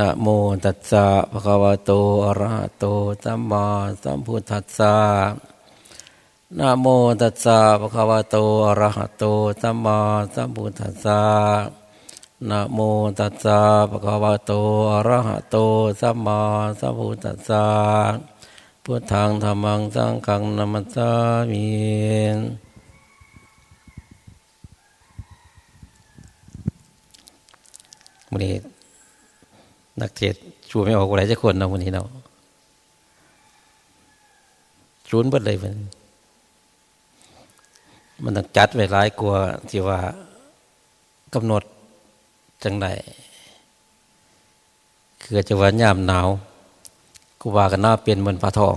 นะโมตัสสะภะคะวะโตอะระหะโตสัมมาสัมพุทธัสสะนะโมตัสสะภะคะวะโตอะระหะโตสัมมาสัมพุทธัสสะนะโมตัสสะภะคะวะโตอะระหะโตสัมมาสัมพุทธัสสะพุทธังธัมมังสังฆังนะมัสสามิมื้อนี้นักเทศน์ชูไม่ออกอะไรสักคนนะมื้อนี้เนาะชูนเบิดเลยมันต้องจัดไว้หลายกว่าที่ว่ากำหนดจังไดคือจะว่ายามหนาวกูว่ากันน่าเป็นเหมือนปลาทอง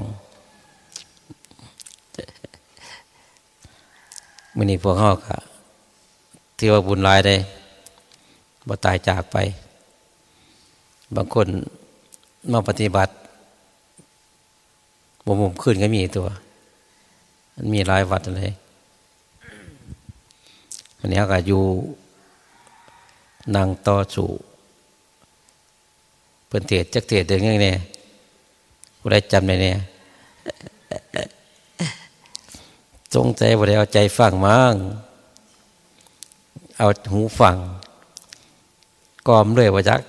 มื้อนี้พวกเฮาก็ถือว่าบุญหลายได้บ่ตายจากไปบางคนมาปฏิบัติบ่มุมขึ้นก็มีตัวมันมีหลายวัดเลยวันนี้ก็อยู่นางต่อสู่เพิ่นเทศจักเทศเด้งแน่ผู้ใดจำได้แน่จงใจบ่ได้เอาใจฟังมั่งเอาหูฟังกอมเลยว่าจัก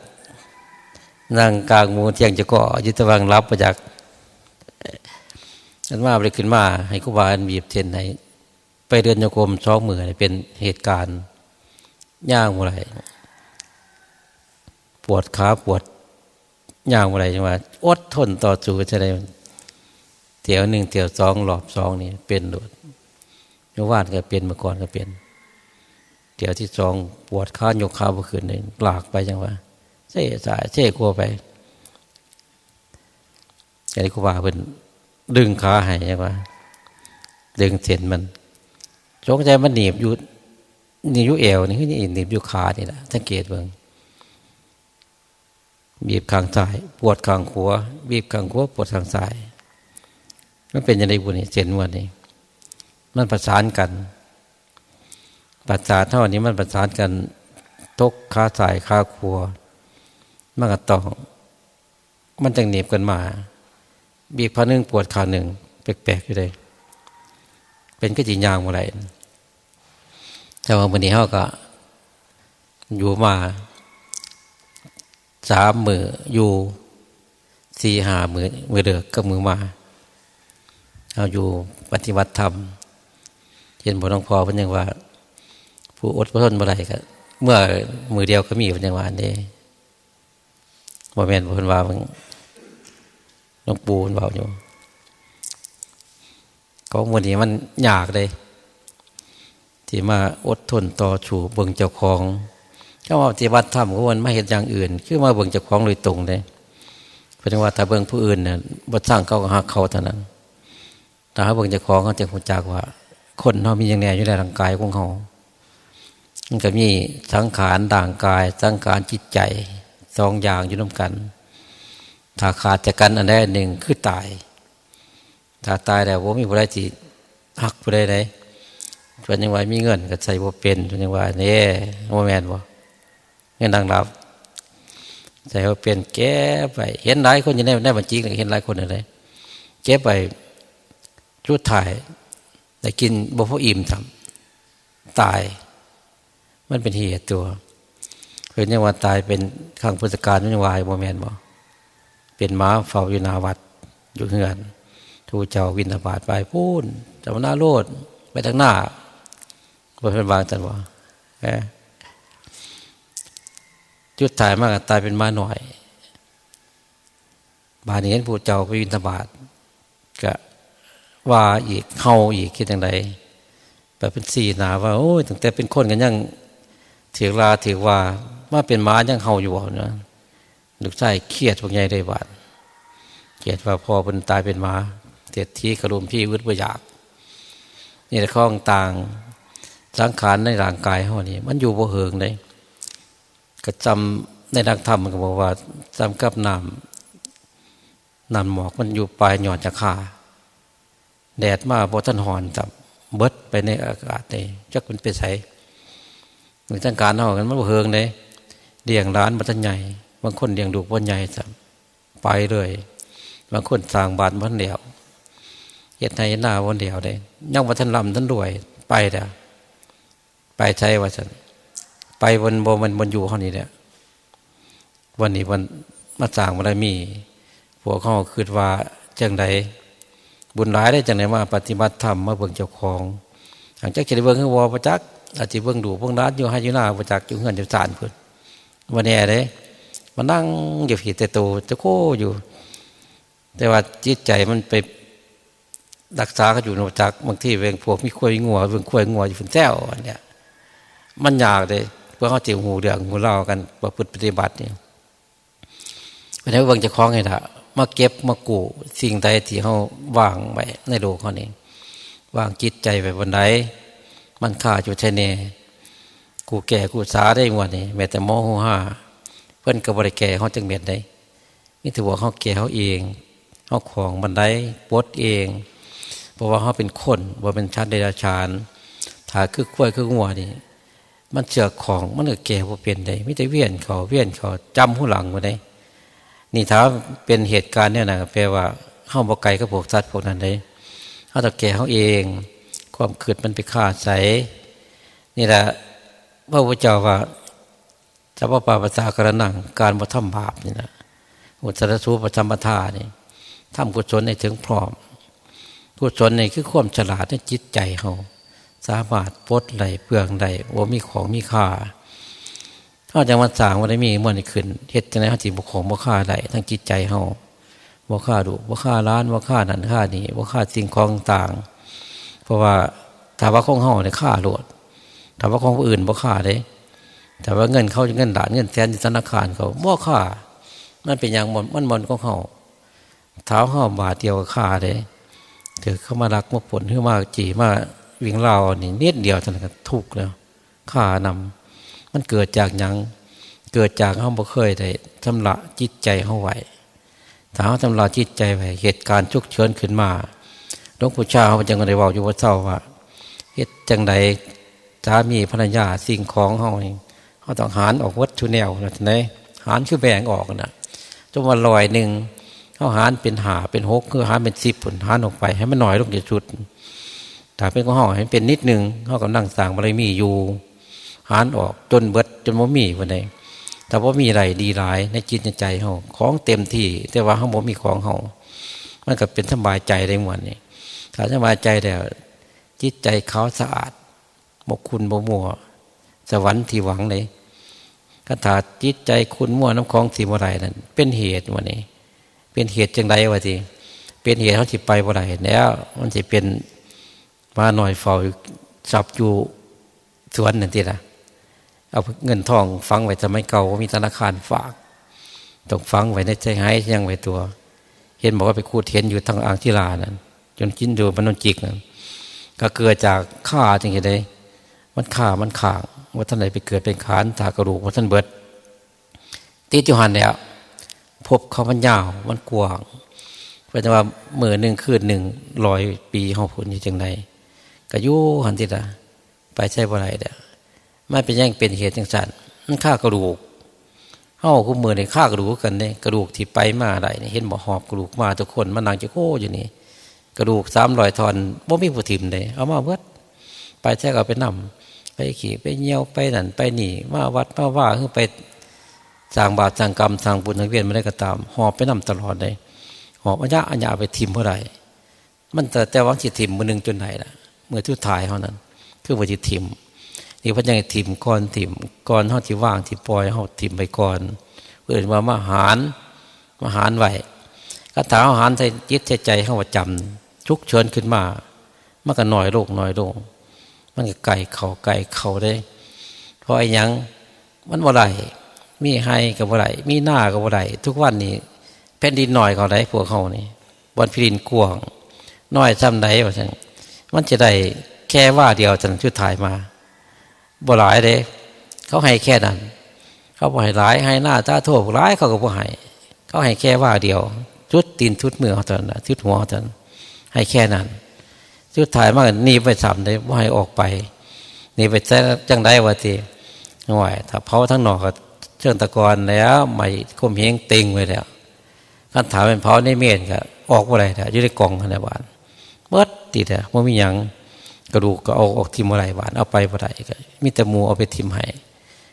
นั่งกลางหมู่เที่ยงจะก่อยึดตะวังรับประจักอันมาเลยขึ้นมาให้ครูบาบีบเทนให้ไปเดินโยกม2 มื้อเป็นเหตุการณ์ย่างอะไรปวดขาปวดย่างอะไรจังว่าอดทนต่อสู้จะได้เที่ยว1เที่ยว2รอบ2นี่เป็นโดดเมื่อวานก็เป็นเมื่อก่อนก็เป็นเที่ยวที่2ปวดขายกขาบ่ขึ้นเลยลากไปจังว่าเซ่สายเซ่กลัวไปอย่างนี้ครูบาเพิ่นดึงขาให้จังว่าดึงเส้นมันจงใจมันหนีบอยู่เอวนี่คือหนีบอยู่ขานี่แหละสังเกตเบิ่งบีบข้างซ้ายปวดข้างขวาบีบข้างขวาปวดข้างซ้ายมันเป็นยังไงบุนี่เส้นวันนี้มันประสานกันประสาทเท่านี้มันประสานกันตกขาซ้ายขาขวามันก็ต้องมันจังหนีบกันมาบีบขาหนึ่งปวดขาหนึ่งแปลกๆอยู่เลยเป็นก็จีนยางอะไรแต่ว่าวันนี้เขาก็อยู่มา3 มื้ออยู่4-5 มื้อเดือกก็มือมาเอาอยู่ปฏิบัติธรรมเห็นบ่น้องพ่อเพิ่นยังว่าผู้อดทนบ่ได้ก็เมื่อมื้อเดียวก็มีเพิ่นยังว่าอันนี้บ่แม่นเพิ่นว่าหลวงปู่เพิ่นเว้าอยู่ก็มื้อนี้มันยากเลยที่มาอดทนต่อสู้เบิ่งเจ้าของถ้าว่าปฏิบัติธรรมก็มันมาเฮ็ดอย่างอื่นคือมาเบิ่งเจ้าของโดยตรงเลยเพิ่นว่าถ้าเบิ่งผู้อื่นน่ะบ่สร้างเขาก็ฮักเขาเท่านั้นถ้าเบิ่งเจ้าของเขาจะรู้จักว่าคนเฮามีอย่างแน่อยู่ในร่างกายของเขามันก็มีสังขารร่างกายสังขารจิตใจ2 อย่างอยู่ร่วมกันถ้าขาดจากกันอันใดอันหนึ่งคือตายถ้าตายแล้วบ่มีผู้ใดสิฮักผู้ใดได้เพิ่นยังว่ามีเงินก็ใช้บ่เป็นเพิ่นยังว่านี่บ่แม่นบ่เงินดังรับใช้บ่เป็นแก้ไปเห็นหลายคนอยู่ในบัญชีก็เห็นหลายคนเลยเก็บไปสุดท้ายได้กินบ่พออิ่มซ้ำตายมันเป็นเหตุตัวเพิ่นยังว่าตายเป็นครั้งพุทธกาลมันวายบ่แม่นบ่เป็นหมาเฝ้าอยู่หน้าวัดอยู่เฮือนทูเจ้าวินทบาทไปพูนเจ้าหน้าโลดไปทางหน้าบ่เพิ่นวางจังว่าจุดท้ายมากตายเป็นหมาหน่อยบาดนี้เห็นผู้เจ้าไปวินทบาทก็ว่าอีกเฮาอีกคิดจังไดแบบเป็นสีหน้าว่าโอ้ยตั้งแต่เป็นคนกันยังถือลาถือว่ามาเป็นหมายังเฮาอยู่บ่เนาะลูกชายเครียดพวกใหญ่ได้บาดเครียดว่าพ่อเพิ่นตายเป็นหมาเศรษฐีกระลุมพี่อึดบ่อยากนี่แหละของต่างสังขารในร่างกายเฮานี่มันอยู่บ่เหิงได้ก็จำในนักธรรมมันก็บอกว่าจำกับน้ำหมอกมันอยู่ปลายหย่อนจากขาแดดมาบ่ทันหอนจับเบิดไปในอากาศนี่จักมันไปไสเหมือนสังขารเฮากันมันบ่เหิงได้เลี้ยงร้านบ่ทันใหญ่ บางคนเลี้ยงลูกบ่ใหญ่ซะไปเลยบางคนสร้างบ้านบ่เดียวเฮ็ดให้หน้าบ่เดียวได้ยังบ่ทันร่ำทันรวยไปเด้อไปใช้ว่าซั่นไปบนมันอยู่เฮานี่แหละวันนี้วันมาสร้างบารมีพวกเขาคิดว่าจังไดบุญหลายได้จังไดมาปฏิบัติธรรมมาเบิ่งเจ้าของหลังจากจะได้เบิ่งคือบ่ประจักษ์อาจสิเบิ่งดูเบิ่งร้านอยู่ให้อยู่หน้าประจักษ์อยู่เฮือนอยู่ศาลเพิ่นวันนี้เด้มานั่งอยู่ผิดแต่โตจะโคอยู่แต่ว่าจิตใจมันไปรักษาเขาอยู่นอกจากบางทีเวงพวกมีข้อยงัวเวงข้อยงัวอยู่ฝุ่นแจ้วอันเนี้ยมันยากเลยเพื่อเขาเจียวหูเดือดหูเล่ากันประพฤติปฏิบัติเนี่ยเพราะฉะนั้นเบิ่งจะคล้องไงล่ะมาเก็บมากู้สิ่งใดที่เขาวางไว้ในโลกเขานี่วางจิตใจไว้บนใดมันค่าจุดใช่เน่กูแก่กูสาได้หมดนี่แม้แต่ม.5เพื่อนกับบริแก่เขาจังเม็ดได้นี่ถือว่าเขาแก่เขาเองเขาของบันไดปวดเองเพราะว่าเขาเป็นคนว่าเป็นชาติเดรัจฉานถ้าคือข้วยคืองัวนี่มันเสือกของมันก็แก่ว่าเปลี่ยนได้ไม่ได้เวียนเขาจำหูหลังมาได้นี่ถ้าเป็นเหตุการณ์เนี่ยนะแปลว่าเขาบ่ไกลกับพวกสัตว์พวกนั้นได้เขาต้องแก่เขาเองความขืดมันไปฆ่าใสนี่แหละพระพุทธเจ้าว่าสัพพะปาปัสสะกรณังการบ่ทำบาปนี่นะอุตตรสูปสัมปทานี่ทำกุศลให้ถึงพร้อมกุศลนี่คือความฉลาดในจิตใจเขาสามารถปลดไหลเปลืองได้ว่ามีของมีค่าถ้าจังมันสร้างว่าได้มีมันขึ้นเฮ็ดจังได๋เฮาสิบ่ของบ่ค่าได้ทั้งจิตใจเฮาบ่ค่าดุบ่ค่าล้านบ่ค่านั่นค่านี่บ่ค่าสิ่งของต่างเพราะว่าถ้าว่าของเฮาเนี่ยค่าโลดถ้าว่าของผู้อื่นบ่ค่าเด้แต่ว่าเงินเขาเงินล้านเงินแสนที่ธนาคารเขาบ่ค่ามันเป็นอย่างมันของเฮาเท้าเฮาบาทเดียวก็ค่าเด้ถือเข้ามารักมาผลขึ้นมาจีมาวิ่งเล่านี่นิดเดียวเท่านั้นก็ทุกข์แล้วค่านำมันเกิดจากหยังเกิดจากเขาบ่เคยได้ชำระจิตใจเขาไว้ถ้าเขาชำระจิตใจไว้เหตุการณ์ฉุกเฉินขึ้นมาหลวงปู่ชาเขาจึงได้บอกอยู่ว่าเศร้าว่าเหตุจังใดสามีภรรยาสิ่งของเขาเขาต้องหารออกวัดชุแนวนะท่านไหนหารคือแบ่งออกนะจนวัน100เขาหารเป็น5เป็น6คือหารเป็น10ผลหารออกไปให้มันน้อยลงจากจุดถ้าเป็นของเขาให้เป็นนิดนึงเขากำลังสร้างบารมีอยู่หารออกจนเบิดจนบ่มีวันใดแต่ว่ามีอะไรดีหลายในจิตในใจเขาของเต็มที่แต่ว่าเขาบ่มีของเขามันก็เป็นสบายใจได้หมดนี่ถ้าสบายใจแล้วจิตใจเขาสะอาดบ่คุณบ่มัวสวรรค์ที่หวังเลยคาถาจิตใจคุณมัวน้ำของสีบ่ไรนั่นเป็นเหตุวันนี้เป็นเหตุจังใดวะทีเป็นเหตุเขาสิไปบ่ไรแล้วมันสิเป็นมาหน่อยเฝ้าจับอยู่สวนนั่นทีละเอาเงินทองฟังไว้สมัยเก่ามีธนาคารฝากต้องฟังไว้ในใจหายยังไว้ตัวเห็นบอกว่าไปคูดเห็นอยู่ทางอ่างทิลานั่นจนกินดูมันนนจิกนั่นก็เกิดจากฆ่าจริงๆเลยมันฆ่ามันข่างว่าท่านไหนไปเกิดเป็นขานตากระดูกว่าท่านเบิดติดอยู่หันแล้วพบเขามันยาวมันกว้างเพราะว่ามือ1 คืน 100 ปีห้องผลอยู่จังไดก็อยู่หันติละไปใช่บ่ไรเด้อไม่เป็นยังเป็นเหตุจังสันมันฆ่ากระดูกเฮาคู่มือในฆ่ากระดูกกันเนี่ยกระดูกที่ไปมาได้เห็นบ่หอบกระดูกมาทุกคนมันนั่งจะโค้อยู่นี่กระดูก300 ท่อนบ่มีผู้ถิ่มเลยเอามาเบิดไปแท้ก็ไปนำไปขี่ไปเหี่ยวไปนั่นไปนี่มาวัดมาว่าคือไปสร้างบาปสร้างกรรมสร้างบุญสร้างเวรไม่ได้ก็ตามหอบไปนำตลอดเลยหอบอัญญาไปถิ่มเท่าไหร่มันแต่ว่าสิถิ่มมื้อนึงจนไหนล่ะเมื่อทุกถ่ายเท่านั้นคือว่าสิถิ่มนี่เพิ่นยังถิ่มก่อนเฮาสิว่างสิปล่อยเฮาถิ่มไปก่อนเอิ้นว่ามหารไว้คาถาอาหารใส่จิตใส่ใจเฮาว่าจำฉุกเฉินขึ้นมามันก็น้อยลงมันก็ไก่เขาได้เพราะไอ้หยังมันบ่ได้มีให้ก็บ่ได้มีหน้าก็บ่ได้ทุกวันนี้แผ่นดินน้อยเขาได้พวกเขานี่วันพิรินกว้างน้อยซ้ำใดว่าซั่นมันจะได้แค่ว่าเดียวจนสุดท้ายมาบ่หลายเด้เขาให้แค่นั้นเขาบ่ให้หลายให้หน้าตาโทษหลายเขาก็บ่ให้เขาให้แค่ว่าเดียวจุดตีนจุดมือเขาเท่านั้นจุดหัวเขาเท่านั้นให้แค่นั้นสุดท้ายมาก็หนีไปซ้ำได้บ่ให้ออกไปหนีไปจังได๋ว่าติห่วยถ้าเผาทั้งนอกก็ ชิงตะกอนแล้วไม่คมเหงเต็งไว้แล้วคันถามเป็นเผาในเมนก็ออกอะไรแต่อยู่ในกล่องขนาดบานเมื่อติดไม่มีหยังกระดูกก็เอาออกทิมอะไรบานเอาไปบ่ได้ก็มีแต่หมูเอาไปทิมให้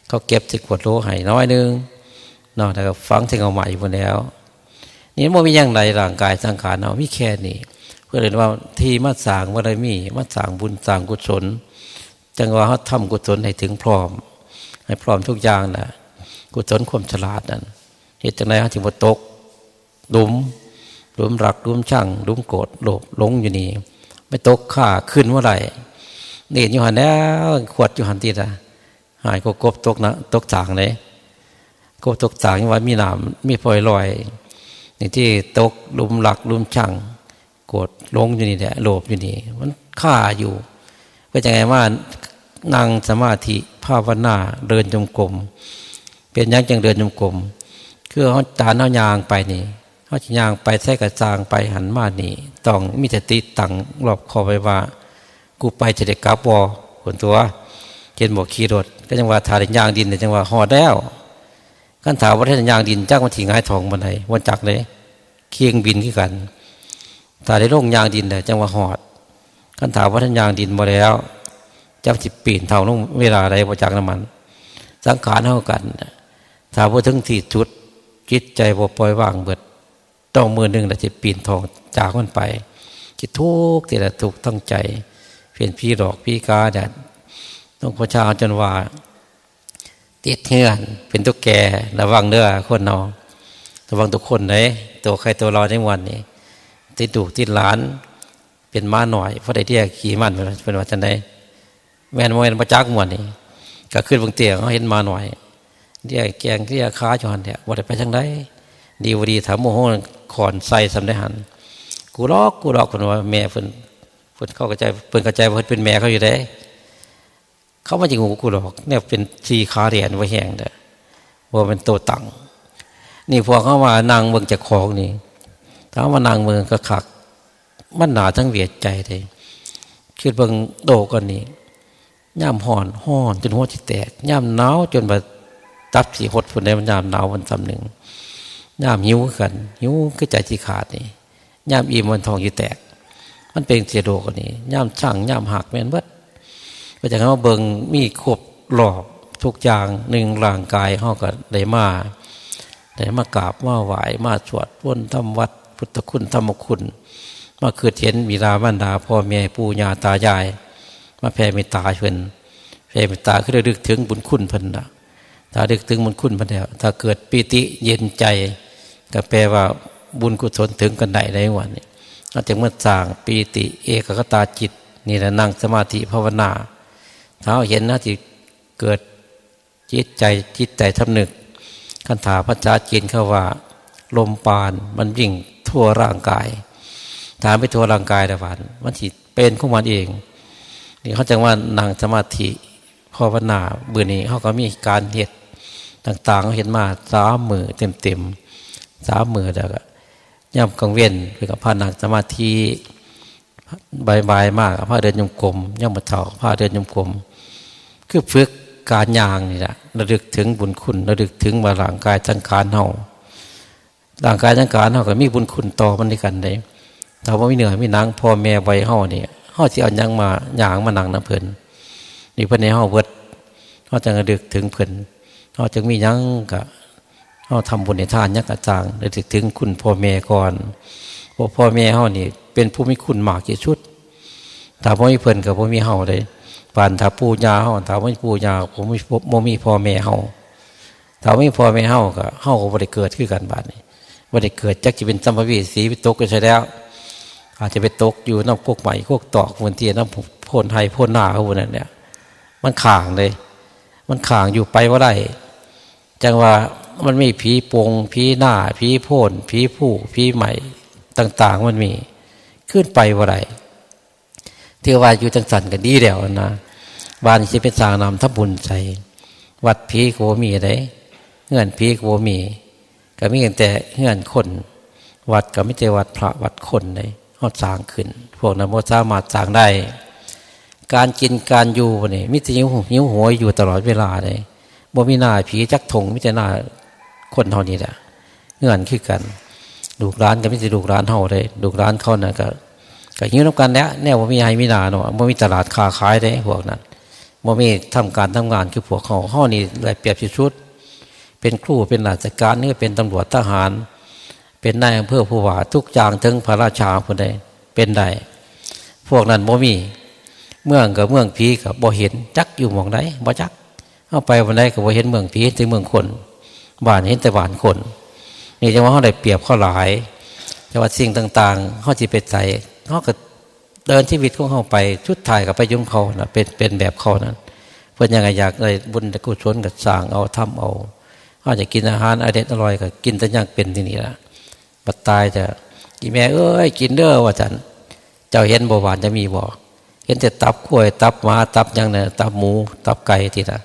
เขาเก็บที่ขวดโลให้น้อยนึงนอกจากฝังที่เอาใหม่หมดแล้วนี่มันมีอย่างไรร่างกายสังขารเอามีแค่นี้เพื่อเรียนว่าที่มาสร้างบารมีมาสร้างบุญสร้างกุศลจังว่าเขาทำกุศลให้ถึงพร้อมให้พร้อมทุกอย่างนะกุศลความฉลาดนั่นเหตุจังไรเขาถึงบ่ตกหลุมรักหลุมช่างหลุมโกรธโลภหลงอยู่นี่ไม่ตกข่าขึ้นเมื่อไหร่เด่นอยู่หันแล้วขวดอยู่หันตีละหายก็กบตกนะตกจางเลยกบตกจางว่ามีหนามมีพลอยลอยนี่ที่ตกหลุมหลักหลุมช่างโกรธหลงอยู่นี่แหละโลภอยู่นี่มันข่าอยู่ก็จะไงว่านั่งสมาธิภาวนาเดินจงกรมเป็นยังจังเดินจงกรมคือเขาตาเขายางไปนี่เขาจะยางไปใส่กระจางไปหันมานี่ต้องมีสติตั้งรอบคอไปว่ากูไปจะได้กลับบ่คนตัวเช่นบอกขี่รถก็จังว่าถ่ายยางดินแต่จังว่าหอดแล้วกันถามว่าถ้ายางดินจ้างมาถี่ง่ายทองบันไดวันจักเลยเคียงบินขึ้นกันถ่ายได้ลงยางดินแต่จังว่าหอดกันถามว่าถ้ายางดินมาแล้วจับจิบปีนเท่าลงเวลาใดประจักน้ำมันสังขารเท่ากันถ้าพอถึงที่จุดจิตใจบ่ปล่อยวางเบิดต้องมือหนึ่งแต่จะปีนทองจากมันไปจิตทุกข์ที่ละทุกข์ตั้งใจเปลี่ยนพี่ดอกพี่กาแดดต้องพระชาจนว่าติดเหื่อนเป็นตัวแก่ระวังเด้อคนนอระวังทุกคนเลยตัวใครตัวเราในวันนี้ติดดุติดหลานเป็นม้าหน่อยเพราะได้ที่ขี่มันเป็นว่าจันไดแม่นมวยมาจักหมวดนี่ก็ขึ้นบางเตียงเขาเห็นมาหน่อยเรียกแกงเรียกค้าจอนเนี่ยว่าได้ไปทางใดดีวดีถามโมโหขอนใส่สำได้หันกูลอกคนว่าแม่เพิ่นเข้ากระจายเพิ่นกระจายเพิ่นเป็นแม่เขาอยู่ได้เขามาจริงกูหรอกเนี่ยเป็นชีขาเรียนไว้แห้งเด้อว่าเป็นโตตังนี่พอเข้ามานางเมืองจากของนี่ถามว่านางเมืองก็ขักมันหนาทั้งเวียดใจเลยคิดเบิ่งโดกันนี่ย่ำห่อนจนหัวจิตแตกย่ำหนาวจนแบบตับสีหดฝนได้มันย่ำหนาววันซ้ำหนึ่งย่ำหิวกันหิวก็ใจที่ขาดนี่ย่ำอิ่มวันทองอยู่แตกมันเป็นเสียโดกันนี่ย่ำช่างย่ำหักแม่นเบิดก็จะเขาเบิ่งมีครบหลอบทุกอย่างหนึ่งร่างกายเขาก็ได้มากราบมาไหว้มาสวดวนทำวัดพุทธคุณธรรมคุณมาเกิดเห็นบิดามารดาพ่อแม่ปู่ย่าตายายมาแผ่เมตตาเพิ่นแผ่เมตตาคือระลึกถึงบุญคุณเพิ่นนะถ้าระลึกถึงบุญคุณเพิ่นแล้วถ้าเกิดปิติเย็นใจก็แปลว่าบุญกุศลถึงกันได้ในวันนี้เราจึงมาสร้างปิติเอกคตาจิตนี่แหละนั่งสมาธิภาวนาถ้าเราเห็นนะที่เกิดจิตใจทำนึกคันถาพระจาจีนเขาว่าลมปานมันวิ่งทั่วร่างกายถามไปทั่วร่างกายแต่วันมันสิเป็นของมันเองนี่เขาจังว่านั่งสมาธิภาวนาเบื่อนี้เขาก็มีการเหตุต่างๆเขาเห็นมา3 มื้อเต็ม3 มื้อแล้วก็ย่ำกังเวียนไปกับพานั่งสมาธิบายมากพาเดินยมกลมย่ำมาเท่าพาเดินยมกลมคือฝึกการย่างนี่แหละระลึกถึงบุญคุณระลึกถึงว่าร่างกายสังขารเฮาร่างกายสังขารเฮาก็มีบุญคุณต่อมันด้วยกันได้ถ้าว่าไม่เหนื่อยไม่นั่งพ่อแม่ไว้เฮาเนี่ยเฮาสิเอายังมาย่างมานั่งน้ำเพิ่นนี่เพิ่นให้เฮาเบิดเฮาจังระลึกถึงเพิ่นเฮาจึงมียังก็เฮาทำบุญในทานยังกระจ่างระลึกถึงคุณพ่อแม่ก่อนเพราะพ่อแม่เฮานี่เป็นผู้มีคุณมากที่สุดถ้าบ่มีเพิ่นก็บ่มีเฮาได้ปานถ้าปู่ย่าเฮาถ้าบ่มีปู่ย่าผมบ่มีพ่อแม่เฮาถ้าบ่มีพ่อแม่เฮาก็บ่ได้เกิดคือกันบาดนี้บ่ได้เกิดจักสิเป็นสัมภเวสีไปตกก็ใช่แล้วอาจจะไปตกอยู่น้ำพวกใหม่พวกตอกบนเตียน้ำพ่นไทยพ่นหน้าเขาบนนั้นเนี่ยมันข่างเลยมันข่างอยู่ไปว่าได้จังว่ามันมีผีโปงผีหน้าผีโพ่นผีผู้ผีใหม่ต่างๆมันมีขึ้นไปว่าได้เที่ยวว่าอยู่จังสันกันดีแล้วนะบ้านที่เป็นสร้างนำทับบุญใจวัดผีโกมีอะไรเงื่อนผีโกมีก็มีแต่เงื่อนคนวัดก็ไม่ใช่วัดพระวัดคนเลยเขาสร้างขึ้นพวกนั้นโมสามารถสร้างได้การกินการอยู่นี่มิตรหิวหัวอยู่ตลอดเวลาเลย บ่มีหน้าผีจักทงมิแต่หน้าคนเท่านี้แหละเงื่อนคือกันลูกร้านก็ไม่ใช่ลูกร้านเท่าเลยลูกร้านเขาน่ะก็ยิ้มน้ำกันแล้วแน่ว่ามีให้มีหน้าเนาะบ่มีตลาดค้าขายได้พวกนั้นบ่มีทำการทำงานคือพวกเขานี่ได้เปรียบชุดเป็นครูเป็นราชการนี่เป็นตำรวจทหารเป็นนายอำเภอผู้ว่าทุกอย่างถึงพระราชาคนใดเป็นได้พวกนั้นบ่มีเมืองกับเมืองผีกับบ่เห็นจักอยู่หม่องใดบ่จักเข้าไปวันใดก็บ่เห็นเมืองผีแต่เมืองคนบ้านเห็นแต่บ้านคนนี่จังว่าเขาได้เปรียบเขาหลายแต่ว่าสิ่งต่างๆเขาสิไปใส่เขาก็เดินชีวิตของเขาไปชุดถ่ายกับไปยุ่งเขานะเป็นแบบเขานั้นเพื่อนยังไงอยากได้บุญตะกุศลกับสร้างเอาทำเอาเขาจะกินอาหารอร่อยก็กินแต่ยังเป็นที่นี่ละบัดตายจะกินแม่เอ้ยกินเด้อว่าจันเจ้าเห็นบ่หวานจะมีบ่เห็นแต่ตับกล้วยตับหมาตับยังเนี่ยตับหมูตับไก่ทีละ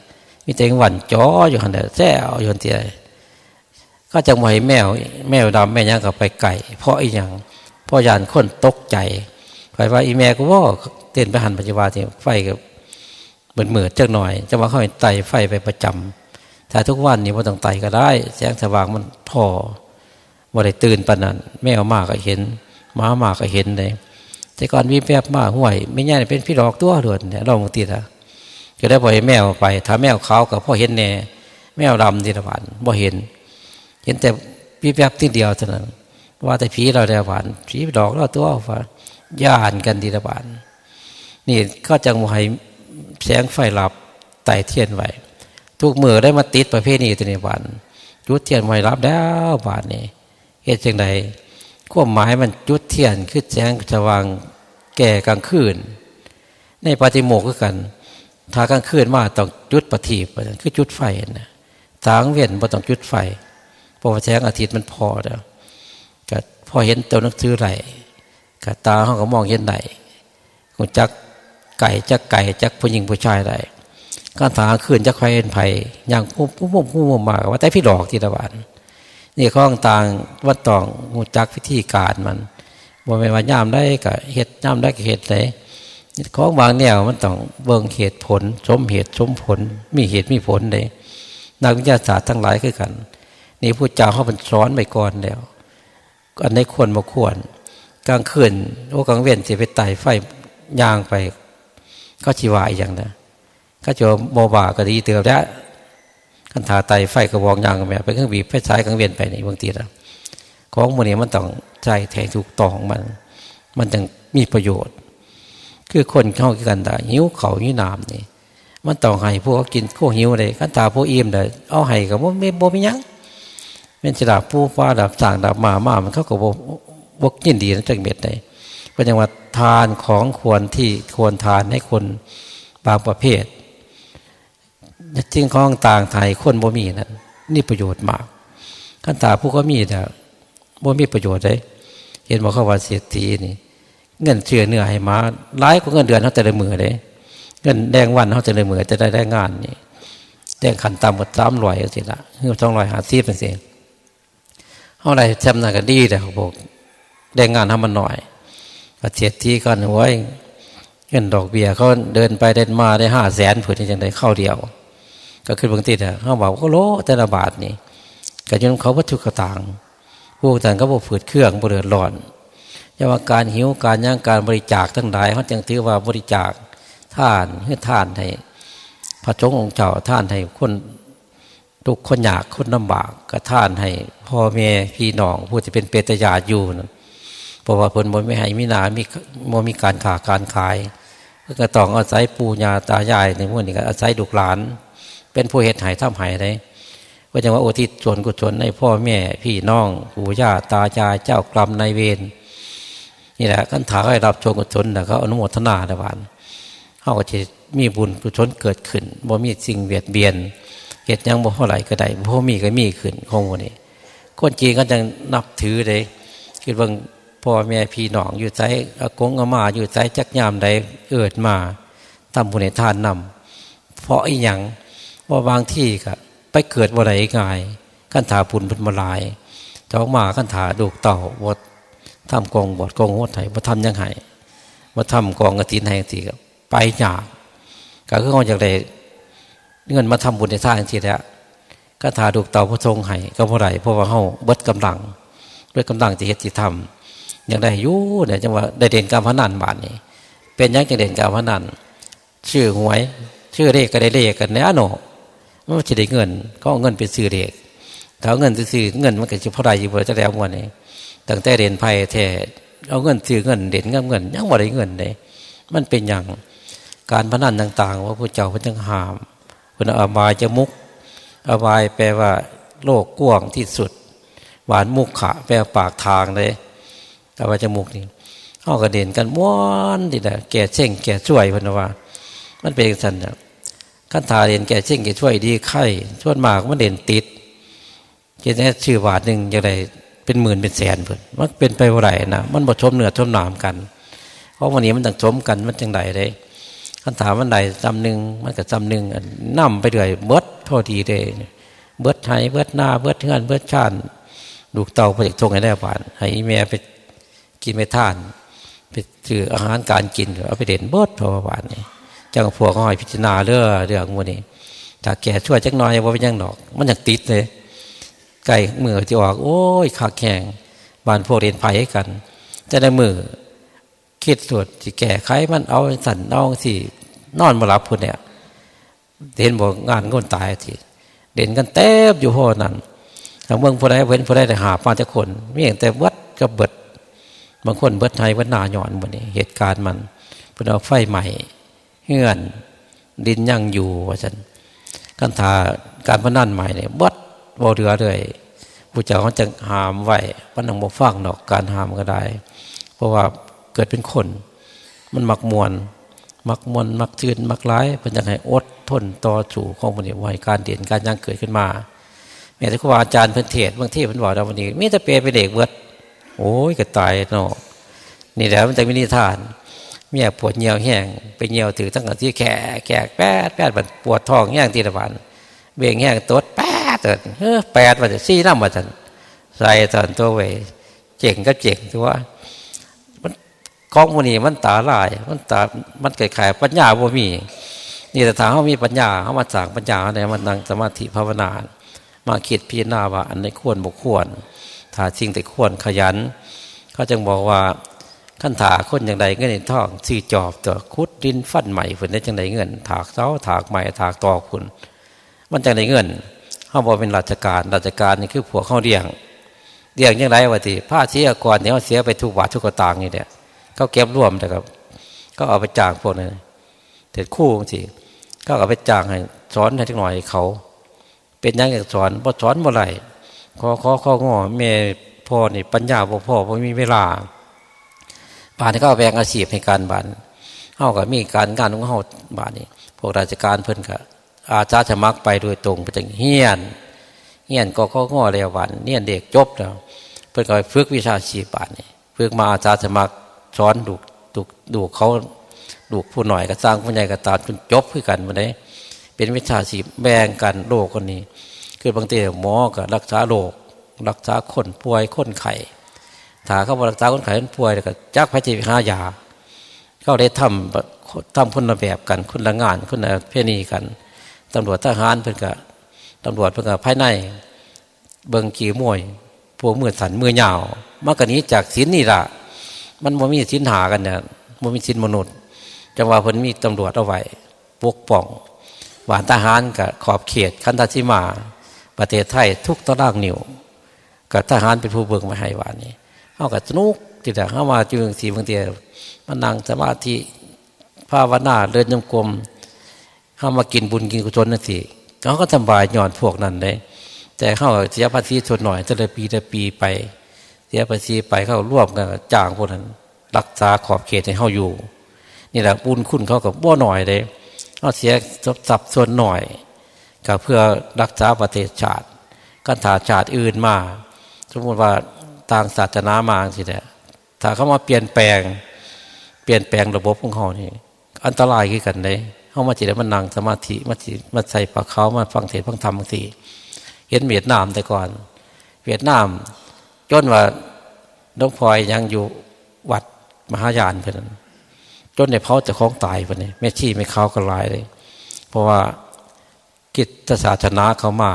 มีแต่หวานจ้ออยู่หันเด้อแซ่อยู่หันทีไรก็จะมาให้แมวดำแม่ยังกับไปไก่เพราะอีหยังเพราะยานคนตกใจไปว่าอีแม่ก็ว่าเต้นไปหันปัจจุบันที่ไฟกับเหมือนจักหน่อยจะมาเข้าไต่ไฟไปประจำแต่ทุกวันนี้ว่าต้องไต่ก็ได้แสงสว่างมันพอว่าได้ตื่นปานนั้นแมวมากก็เห็นหมามากก็เห็นเลยแต่ก่อนมีแป๊บมากห่วยไม่แน่เป็นพี่ดอกตัวด่วนเนี่ยเราบางทีนะก็ได้ปล่อยแมวไปถ้าแมวขาวกับพ่อเห็นแน่แมวดำทีละวันบ่เห็นแต่พี่แป๊บที่เดียวเท่านั้นว่าแต่ผีเราได้หวานผีดอกเราตัวว่าย่านกันทีละวันนี่ก็จังหวะแสงไฟลับไต่เทียนไว้ทุกมือได้มาติดประเภทนี้ตัวนี้วันจุดเทียนไว้รับแล้วบาทนี่เหตุจังใดความหมายมันจุดเทียนคือแสงสว่างแก่กลางคืนในปฏิโมกข์คือกันถ้ากลางคืนมาต้องจุดปฏิบคือจุดไฟนะทางเวียนบ่ต้องจุดไฟเพราะว่าแสงอาทิตย์มันพอแล้วก็พอเห็นตัวหนังสือไหลก็ตาเขาก็มองเห็นไหลคงจักไก่จักผู้หญิงผู้ชายได้การถางคืนจักไฟเห็นไผ่อย่างผู้มากว่าแต่พี่ดอกทีละวันนี่ข้องต่างวัดตองงูจักวิธีการมันบ่แม่นว่าย่ามได้ก็เฮ็ดย่ามได้ก็เฮ็ดได้ของบางแนวมันต้องเบิ่งเหตุผลสมเหตุสมผลมีเหตุมีผลได้นักวิทยาศาสตร์ทั้งหลายคือกันนี่พุทธเจ้าเขาเป็นสอนไปก่อนแล้วอันในควรบ่ควรกลางคืนกลางเว้นสิไปไต่ไฟย่างไปก็ชีวาอีกอย่างนะก็จะโมบาก็ดีเติบแล้วคันถาไต่ไฟกระบอกย่างกันแบบไปเครื่องบีบไฟฉายกลางเวียนไปในบางทีละของมันนี้มันต้องใจแทงถูกต้องมันจึงมีประโยชน์คือคนเข้ากันได้หิวเขาหิวน้ำนี่มันต้องให้พวกกินพวกหิวเลยคันถาพวกอิ่มเลยเอาให้กับว่าไม่บ่มียังเป็นฉลาดผู้ฟ้าดับสั่งดับมามันเข้ากับวกยินดีนะจังเม็ดเลยก็ยังว่าทานของควรที่ควรทานให้คนบางประเภทจริงของต่างไทยคนบ่มีนั่นนี่ประโยชน์มากขั้นตาผู้ก็มีแต่บ่มีประโยชน์เลยเห็นบอกเขาว่าเศรษฐีนี่เงินเชื่อเนื้อให้มาหลายกว่าเงินเดือนเขาแต่ละมือเลยเงินแดงวันเขาแต่ละมือจะได้งานนี่แดงขันต่ำกว่า300สิละเงิน250เป็นเสียเขาอะไรจำหน้ากันดีแต่เขาบอกแดงงานทำมันหน่อยประเทศที่ก่อนไว้เงินดอกเบี้ยเขาเดินไปเดินมาได้500,000ผืนจังได้เข้าเดียวก็ขึ้นบางทีเขาบอกเขาโลแต่ละบาทนี่ก็จนเขาวัตถุกระต่างผู้ต่างก็บอกฝืดเครื่องบ่เดือดร้อนอย่าว่าการหิวการย่างการบริจาคทั้งหลายเขาจึงถือว่าบริจาคท่านให้ท่านให้พระสงฆ์องค์เจ้าท่านให้คนทุกคนยากคนลำบากก็ท่านให้พ่อแม่พี่น้องผู้ที่เป็นเปตญาติอยู่นั่นเพราะว่าผลบ่ไม่ให้มีหนามีการขาการขายก็ต้องอาศัยปู่ย่าตายายในพวกนี้ก็อาศัยลูกหลานเป็นผู้เฮ็ดให้ทำให้ได้ก็จังว่าอุทิศส่วนกุศลให้พ่อแม่พี่น้องปู่ย่าตายายเจ้ากรรมนายเวรนี่แหละคันถาให้รับส่วนกุศลน่ะเขาอนุโมทนาได้บานเฮาก็สิมีบุญกุศลเกิดขึ้นบ่มีสิ่งเบียดเบียนเฮ็ดหยังบ่เท่าไหร่ก็ได้บ่มีก็มีขึ้นของพวกนี้คนจีนก็จังนับถือได้คิดว่าพ่อแม่พี่น้องอยู่ใจอากงอาม่าอยู่ใจจักยามใดเอิดมาทำบุญให้ทานนำเพราะอีหยังว่าบางที่ก็ไปเกิดบ่ได้ง่ายคันถาบุญเพิ่นบ่หลายเจ้ามาคันถาลูกเต่าบ่ทำกองบอดกองโหดให้บ่ทำยังไงบ่ทำกองกฐินให้สิก็ไปยากก็คือเขาอยากได้ เงินมาทำบุญในท่าทีแล้วก็ทาถูกเต่าพระทรงให้ก็เพราะไรเพราะว่าเฮาเบิดกำลังด้วยกำลังที่เฮ็ดที่ทำอย่างได้อยู่เนี่ยจังว่าได้เด่นการพนันบาทนี้เป็นยังจะเด่นการพนันชื่อหวยชื่อเลขก็ได้เลขกันแน่นอนมันจะได้เงินก็เอาเงินไปซื้อเลขถ้าเอาเงินซื้อเงินมันก็จะเพราะไรอยู่บ่จะแล้ววันนี้ตั้งแต่เด่นไพ่แท้เอาเงินซื้อเงินเด่นเงินยังบ่ได้เงินเลยมันเป็นอย่างการพนันต่างๆว่าพระเจ้าพระจังห้ามพระอบายจะมุกอบายแปลว่าโลกกว้างที่สุดหวานมุกขะแปลว่าปากทางเลยอบายจะมุกนี่เขากระเด่นกันม้วนดีนะแก่เช่งแก่ช่วยพนว่ามันเป็นสันนะขั้นทาเด่นแก่เช่งแก่ช่วยดีไข่ช่วนมากมันเด่นติดเจ้าแน่ชื่อบาทหนึ่งอย่างไรเป็นหมื่นเป็นแสนเพิ่นมันเป็นไปว่าไรนะมันบ่ชมเนื้อชมหนามกันเพราะวันนี้มันต้องชมกันมันจังไดเลยคันถามวันใดจำหนึ่งมันก็จำหนึ่งนั่มไปเรื่อยเบิดพอดีเลยเบิดไห้เบิดหน้าเบิดเฮือนเบิดชานลูกเต่าไปจากทงให้ได้บานให้แม่ไปกินไปทานไปซื้ออาหารการกินเอาไปเด่นเบิดพอบานนี่จังพวกเขาให้พิจารณาเรื่องพวกนี้ถ้าแก่ช่วยจักหน่อยว่าเป็นยังดอกมันยังติดเลยไก่มือที่ออกโอ้ยขาแข็งบานพวกเรียนไผ่ให้กันจะได้มือคิดสวดที่แก่ไขมันเอาสั่นเอาสินอนมาหลับพุ่นเนี่ยเห็นบอกงานคนตายทีเด่นกันเต็มอยู่ห้อนั้นทางเมืองผู้ใดเว้นผู้ใดแต่หาปานจะคนไม่เห็นแต่วัดกับเบิดบางคนเบิดไทยวัดนาหย่อนหมดนี่เหตุการณ์มันเพิ่นเอาไฟใหม่เฮือนดินยังอยู่ว่าฉันกันทาการพนันใหม่เนี่ยวัดบ่เรือเลยผู้เจ้าเขาจะหามไว้มันต้องบ่ฟังดอกการหามก็ได้เพราะว่าเกิดเป็นคนมันมักมวนมักจืดมักร้ายเป็นอย่างไรอดทนต่อสู่ของมันเนี่ยไว้การเด่นการยังเกิดขึ้นมาแม้แต่ครูอาจารย์เพิ่นเทศบางที่เพิ่นบอกเราวันนี้มีแต่เปรไปเด็กเบิดโอ้ยก็ตายเนาะนี่แหละมันจะมีนิทานเมียปวดเหี่ยวแห้งไปเหี่ยวถือตั้งแต่ที่แขกแป๊ดมันปวดท้องแห้งทีละวันเบ่งแห้งตดแป๊ดแปดวันจะซี่น้ำมาทันใส่ทันตัวเว้เจ๋งก็เจ๋งถือว่าของมันนี่มันตาลายมันเกิดขายปัญญาบ่มีนี่แต่ถ้าเขามีปัญญาเขามาสั่งปัญญาเนี่ยมันนั่งสมาธิภาวนามาคิดพิจารณาว่าอันไหนควรบ่ควรถ้าสิ่งแต่ควรขยันเขาจึงบอกว่าขั้นถาคนอย่างใดเงินในท้องซื้อจอบตัวคุดดินฟันใหม่ฝนได้จังใดเงินถากเสาถากใหม่ถากตอกคุณมันจังใดเงินเขาบอกเป็นราชการนี่คือผัวเขาเลี้ยงยังไงวะทีผ้าเสียก่อนเนี่ยเขาเสียไปทุกบาททุกกระตังนี่เนี่ยเขาเก็บรวมแต่ครับก็เอาไปจ้างพวกนั้นเด็ดคู่สิก็เอาไปจ้างให้สอนให้ทุกหน่อยเขาเป็นยังไงสอนพอสอนเมื่อไหร่ข้องอแม่พ่อนี่ปัญญาพ่อมีเวลาบ้านนี้ก็แบ่งอาชีพให้การบ้านเฮาก็มีการงานของเฮาบ้านนี้พวกราชการเพิ่นก็อาสาสมัครไปโดยตรงไปจังเฮียนก็ข้อแล้วบ้านเฮียนเด็กจบแล้วเพิ่นก็ฝึกวิชาชีพบ้านนี้ฝึกมาอาสาสมัครสอนดูเขาดูผู้หน่อยก็สร้างผู้ใหญ่ก็ตามจนจบคือกันบ่ได้เป็นวิชาชีพแบ่งกันโรคคนนี้คือบางทีหมอก็รักษาโรครักษาคนป่วยคนไข้ถ้าเขารักษาคนไข้คนป่วยก็จักพระจิตหายาเขาได้ทำคนละแบบกันคนละงานคนละเพณีกันตำรวจทหารเพิ่นก็ตำรวจเพิ่นก็ภายในเบิ่งกี่มวยพวกมือสั่นมือยาวมากกว่านี้จากศีลนี่ล่ะมันบ่มีศีลหากันเนี่ยบ่มีศีลมนุษย์จังว่าเพิ่นมีตำรวจเอาไว้ปกป้องหวานทหารกับขอบเขตคันธสิมาประเทศไทยทุกตารางนิ้วกับทหารเป็นผู้เบิ่งไว้ให้หวานนี้เฮาก็สนุกที่แต่เฮามาจึงสีบางทีมันนั่งสมาธิภาวนาเดินจงกรมเฮามากินบุญกินกุศลนั่นสิเขาก็สบายย้อนพวกนั้นได้แต่เฮาเสียภาษีส่วนหน่อยแต่ละปีไปเสียภาษีไปเข้าร่วมกันจ้างพวกนั้นรักษาขอบเขตให้เฮาอยู่นี่แหละบุญคุณเขากับบ่หน่อยเลยเขาเสียทรัพย์ส่วนหน่อยก็เพื่อรักษาประเทศชาติกันถาชาติอื่นมาสมมติว่าต่างศาสนามาสิเนี่ยถ้าเขามาเปลี่ยนแปลงระบบของเขานี่อันตรายขึ้นกันเลยเขามาจิตมันนั่งสมาธิมาใส่ปากเขามาฟังเทศน์ฟังธรรมบางทีเห็นเวียดนามแต่ก่อนเวียดนามจนว่าหลวงพ่อยังอยู่วัดมหายานเพื่อนจนในเผาจะคล้องตายไปเนี่ยแม่ชีไม่เขาก็ลายเลยเพราะว่า กิจศาสนาเขามา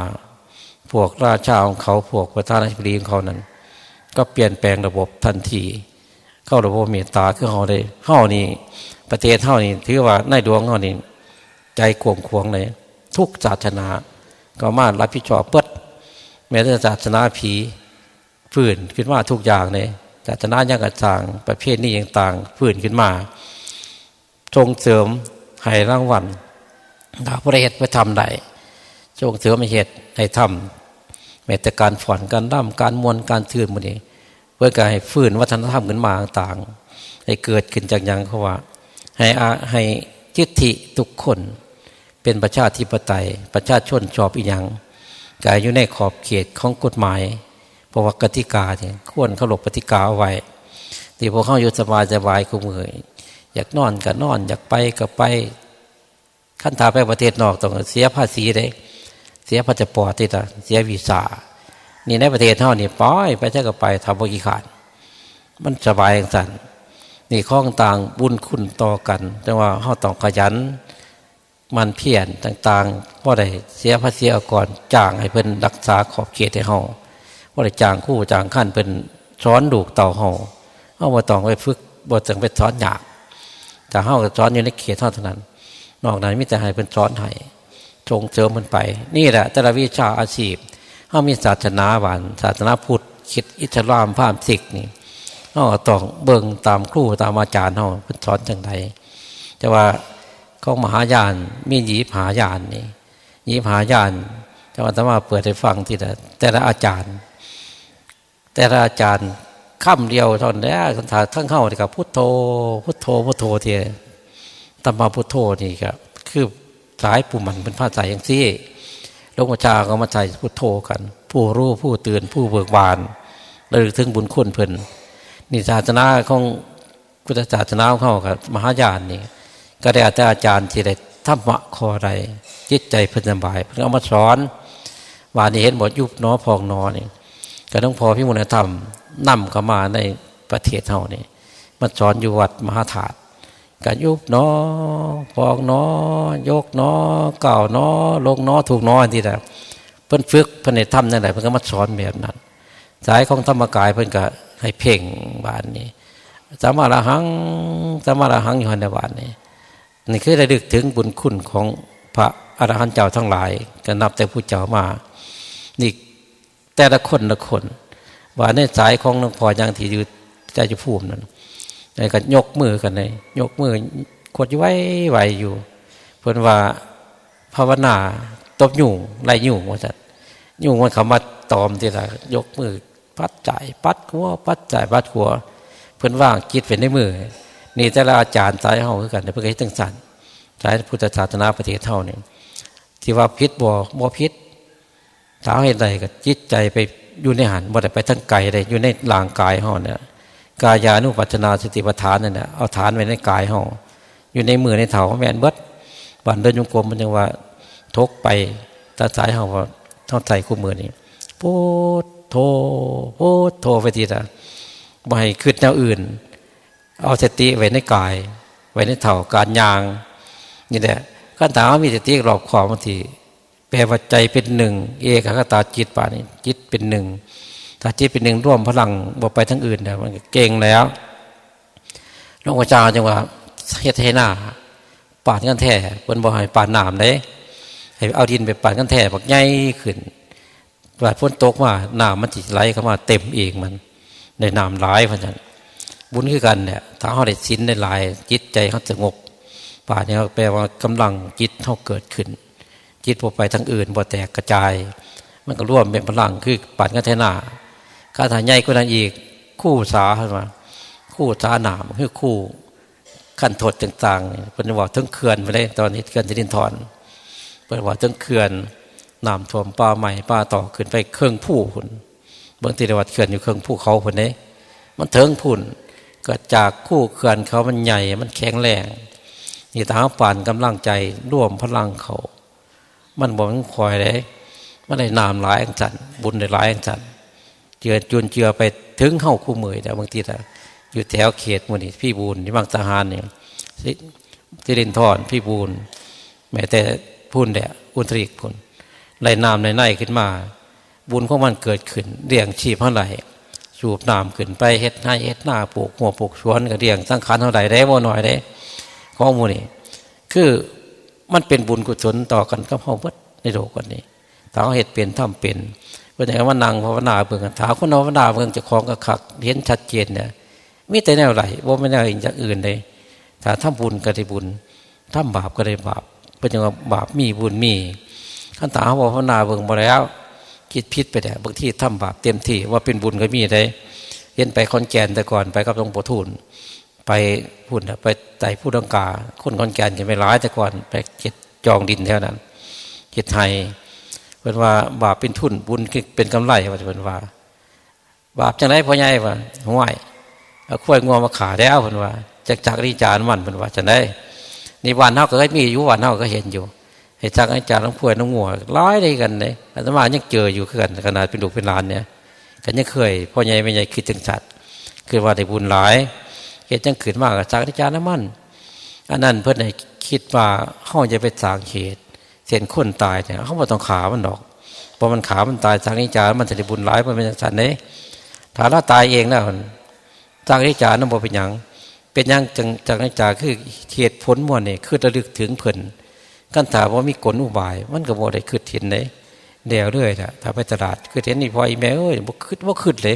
พวกราชาของเขาพวกประธานาธิบดีของเขานั้นก็เปลี่ยนแปลงระบบทันทีเข้าระบบเมตตาคือเขาได้เฮานี่ประเทศเฮานี่ถือว่าในดวงเฮานี่ใจขวงขวงเลยทุกศาสนาก็มารับผิดชอบเปิดแม้แต่ศาสนาผีฟื้นขึ้นมาทุกอย่างเลยศาสนาอย่างต่างประเภทนี้อย่างต่างฟื้นขึ้นมาส่งเสริมให้รางวัลดาวประเหตุไปทำได้ส่งเสริมให้เหตุให้ทำแม้แต่การฝอนการร่ำการมวลการทื่นมันนี้เพื่อการให้ฟื้นวัฒนธรรมขึ้นมาต่างให้เกิดขึ้นจากอย่างเขาว่าให้ทิฏฐิทุกคนเป็นประชาธิปไตยประชาชนชอบอีหยังกายอยู่ในขอบเขตของกฎหมายเพราะว่ากติกาเนี่ยควรเคารพกติกาเอาไว้ที่พวกเขาอยู่สบายคุมมืออยากนอนก็นอนอยากไปก็ไปขั้นตาไปประเทศนอกต้องเสียภาษีเลยเสียพาสปอร์ตที่ต่างเสียวีซ่านี่ในประเทศเท่านี่ปล่อยไปใช่ก็ไปทำบริการมันสบายอย่างสันนี่ข้องต่างบุญคุณต่อกันแต่ว่าเขาต้องขยันมันเพียรต่างๆเพราะได้เสียภาษีก่อนจ้างให้เพิ่นรักษาขอบเขตให้เขาเพราะได้จ้างคู่จ้างขั้นเป็นสอนลูกเต่าเขาบ่ต้องไปฝึกบ่ต้องไปสอนยากแต่เขาก็สอนอยู่ในเขตเท่านั้นนอกนั้นมิแต่ให้เป็นสอนให้ส่งเสริมมันไปนี่แหละแต่ละวิชาอาชีพเขามีศาสนาหวานศาสนาพุทธคริสต์อิสลามพราหมณ์ศิกนี่เขาต้องเบิ่งตามครูตามอาจารย์เขาเป็นสอนจังไดแต่ว่าของมหายานมีหยีผายานนี่หยีผายานแต่ว่าถ้ามาเปิดให้ฟังทีแต่ละอาจารย์ค่ำเดียวเท่านั้นคันถาทั้งเข้าที่กับพุทโธพุทโธพุทโธเทียตมาพุทโธนี่ครับคือสายปุ่มมันเป็นภาษาอย่างซี่หลวงพ่อชาก็มาใส่พุทโธกันผู้รู้ผู้ตื่นผู้เบิกบานระลึกถึงบุญคุณเพิ่นนี่ศาสนาของพุทธศาสนาของเขาครับมหายานนี่ก็ได้อาจารย์ที่ได้ธรรมะข้อใดจิตใจเพิ่นสบายเพิ่นเอามาสอนว่านี่เห็นหมดยุบหนอพองหนอนี่ก็ต้องพอพิมลธรรมนำเข้ามาในประเทศเฮานี่มาสอนอยู่วัดมหาธาตุการยุบหนอพองหนอยกหนอก้าวหนอลงหนอถูกหนอที่แต่เพิ่นฝึกเพิ่นได้ทำนั่นแหละเพิ่นก็มาสอนแบบนั้นสายของธรรมกายเพิ่นก็ให้เพ่งบานนี้สัมมาระหังอยู่ในบานนี้นี่คือได้ดึกถึงบุญคุณของพระอรหันต์เจ้าทั้งหลายก็นับแต่ผู้เจ้ามานี่แต่ละคนว่าในสายของหลวงพ่ออย่างที่อยู่ใจจะภูมินั่นแล้วก็ยกมือกันเลยยกมือกดไว้อยู่เพิ่นว่าภาวนาตบยุ่งไล่ยุ่งว่าจัดยุ่งมันเขามาตอมที่ละยกมือปัดจ่ายปัดหัวปัดจ่ายปัดหัวเพิ่นว่างจิตเป็นในมือนี่แต่ละอาจารย์สายเฮาคือกันเพิ่นก็เฮ็ดจังซั่นสายพุทธศาสนาประเทศเฮานี่ที่ว่าผิดบ่ผิดถ้าเฮ็ดได้ก็จิตใจไปอยู่ในหันบ่ได้ไปทั้งไกลได้อยู่ในร่างกายเฮาเนี่ยกายานุปัสสนาสติปัฏฐานนั่นน่ะเอาฐานไว้ในกายเฮาอยู่ในมือในเท้าแม่นเบิดบันเดินจงกรมมันยังว่าทกไปตาสายเฮาว่าเท่าใจคู่มือนี่พุทโธพุทโธไปทีละบ่ให้คิดแนวอื่นเอาสติไว้ในกายไว้ในเท้าการยางนี่แหละขั้นถามมีสติรอบขอบบางทีแปลว่าใจเป็นหนึ่งเอกคตาจิตป่านี่จิตเป็นหนึ่งถ้าจิตเป็นหนึ่งร่วมพลังบ่ไปทั้งอื่นแต่มันเก่งแล้วหลวงพ่อเจ้าจังว่าเฮ็ดให้หน้าปาดกันแท้เพิ่นบ่ให้ปาดน้ำเด้ให้เอาดินไปปาดกันแท้บักใหญ่ขึ้นว่าฝนตกมาน้ำมันสิไหลเข้ามาเต็มเองมันได้น้ำหลายเพราะฉะนั้นบุญคือกันเนี่ยถ้าเฮาได้ศีลได้หลายจิตใจเฮาสงบป่านี่แปลว่ากำลังจิตเฮาเกิดขึ้นจิตบ่ไปทางอื่นบ่แตกกระจายมันก็ร่วมเป็นพลังคือปาดกันแท้หน้าคาถาใหญ่กว่านั้นอีกคู่สาขึ้นมาคู่สาหนามคือคู่ขั้นโทษต่างๆเป็นว่าทั้งเขื่อนไปเลยตอนนี้เขื่อนสิรินธรเป็นว่าทั้งเขื่อนน้ำท่วมป่าใหม่ป่าต่อขึ้นไปเครื่องผู้พุ่นบางทีจังหวัดเขื่อนอยู่เครื่องผู้เขาพุ่นนี้มันเถิงพุ่นเกิดจากคู่เขื่อนเขามันใหญ่มันแข็งแรงนี่ทางป่านกำลังใจร่วมพลังเขามันบอกมันคอยเลยมันได้น้ำหลายอังสันบุญได้หลายอังสันเจือไปถึงเข้าคู่มือแต่บางทีแต่อยู่แถวเขตมูนี่พี่บูนที่บางทหารเนี่ยที่เล่นทอนพี่บูนแม้แต่พูนเนี่ย อุตริกผลไหลน้ำในขึ้นมาบุญของมันเกิดขึ้นเลี้ยงชีพเท่าไหร่สูบน้ำขึ้นไปเฮ็ดให้เฮ็ดหน้าปลูกหัวปลูกสวนก็เลี้ยงสังขารเท่าไหร่ได้บ่น้อยได้ข้อมูลนี่คือมันเป็นบุญกุศลต่อกันกับเฮาเบิดในโลกวันนี้ถ้าเฮาเฮ็ดเป็นทำเป็นเพิ่นให้ว่านั่งภาวนาเบิ่งกันถ้าคนภาวนาเบิ่งเจ้าของก็คักเห็นชัดเจนเนี่ยมีแต่แนวไหลบ่แม่นแนวอื่นใดถ้าทำบุญก็ได้บุญทำบาปก็ได้บาปเป็นจังว่าบาปมีบุญมีคันตาเฮาภาวนาเบิ่งบ่แล้วคิดผิดไปแต่บางทีทำบาปเต็มที่ว่าเป็นบุญก็มีได้เห็นไปขอนแก่นแต่ก่อนไปกับหลวงปู่ทูลไปพุ่นไปไต่ผู้ดังกาคนขอนแก่นจะไม่ร้ายแต่ก่อนไปเก็บจองดินแถวนั้นเก็บไทยเพิ่นว่าบาปเป็นทุนบุญเป็นกำไรว่าเพิ่นว่าบาปจังได๋พ่อใหญ่ว่าห่วยเอาข้วยงัวมาขาแล้วเพิ่นว่าจักรีจานมันเพิ่นว่าจังได๋นี่บ้านเฮาก็มีอยู่บ้านเฮาก็เห็นอยู่ให้จักอาจารย์น้องข้วยน้องงัวร้ายได้กันเด้อาตมายังเจออยู่คือกันขนาดเป็นลูกเป็นหลานเนี่ยก็ยังเคยพ่อใหญ่แม่ใหญ่คิดจังสัตว์คือว่าได้บุญหลายเฮ็ดจังขึ้นมากจักอาจารย์น้ำมันอันนั้นเพิ่นให้คิดว่าเฮาจะไปสร้างเหตุเช่นคนตายเนี่ยเฮาบ่ต้องขามันดอกพอมันขามันตายจักอาจารย์มันจะได้บุญหลายมันเป็นจังซั่นเด้ถ้าเราตายเองแล้วจักอาจารย์นั้นบ่เป็นหยังเป็นหยังจักอาจารย์คือเหตุผลม่วนนี่คือระลึกถึงเพิ่นกันถามว่ามีกลอุบายมันก็บ่ได้คิดเห็นเด้เดี๋ยวเรื่อยล่ะถ้าไปตลาดคือเห็นนี่พ่ออีแม่เอ้ยบ่คิดเลย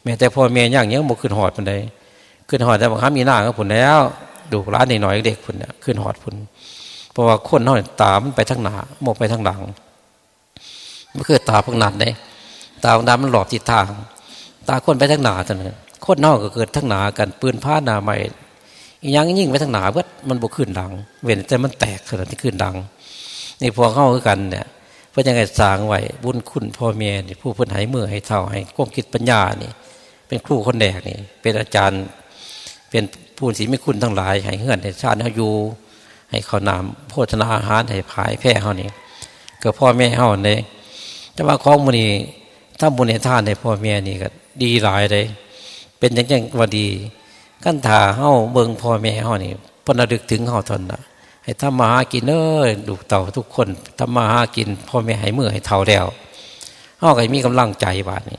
แม้แต่พ่อแม่ย่างยังบ่ขึ้นฮอดปานใดขึ้นฮอดแต่บางครั้งมีหน้าก็พุ่นแล้วดูร้านน้อยๆเด็กพุ่นน่ะขึ้นฮอดพุ่นเพราะว่าคนเฮาตามันไปทางหน้ามองไปทางหลังมันคือตาพังนัดเด้ตาพังนัดมันหลอกทิศทางตาคนไปทางหน้าซั่นน่ะคนเฮาก็เกิดทางหน้ากันปืนพาหน้าใหม่อีหยังยิ่งไปทางหน้าเบิดมันบ่ขึ้นหลังเว้นแต่มันแตกเท่านั้นที่ขึ้นหลังนี่พวกเฮาคือกันเนี่ยเพื่อยังไงสร้างไว้บุญคุณพ่อแม่นี่ผู้เพิ่นให้มือให้เท่าให้ความคิดปัญญานี่เป็นครูคนแรกนี่เป็นอาจารย์เป็นผู้ศีลมีคุณทั้งหลายให้เฮือนให้ชาติเฮาอยู่ให้ข้าวน้ำโภชนาอาหารให้ผายแพร่เฮานี่ก็พ่อแม่เฮานี่แต่ว่าของมื้อนี้ถ้าบุญให้ทานให้พ่อแม่นี่ก็ดีหลายเลยเป็นจังว่าดีคันถ้าเฮาเบิ่งพ่อแม่เฮานี่เพิ่นระลึกถึงเฮาเท่านั้นให้ทำมาหากินลูกเต่าทุกคนทำมาหากินพ่อแม่ให้มือให้เท่าแล้วเฮาก็มีกำลังใจบาดนี้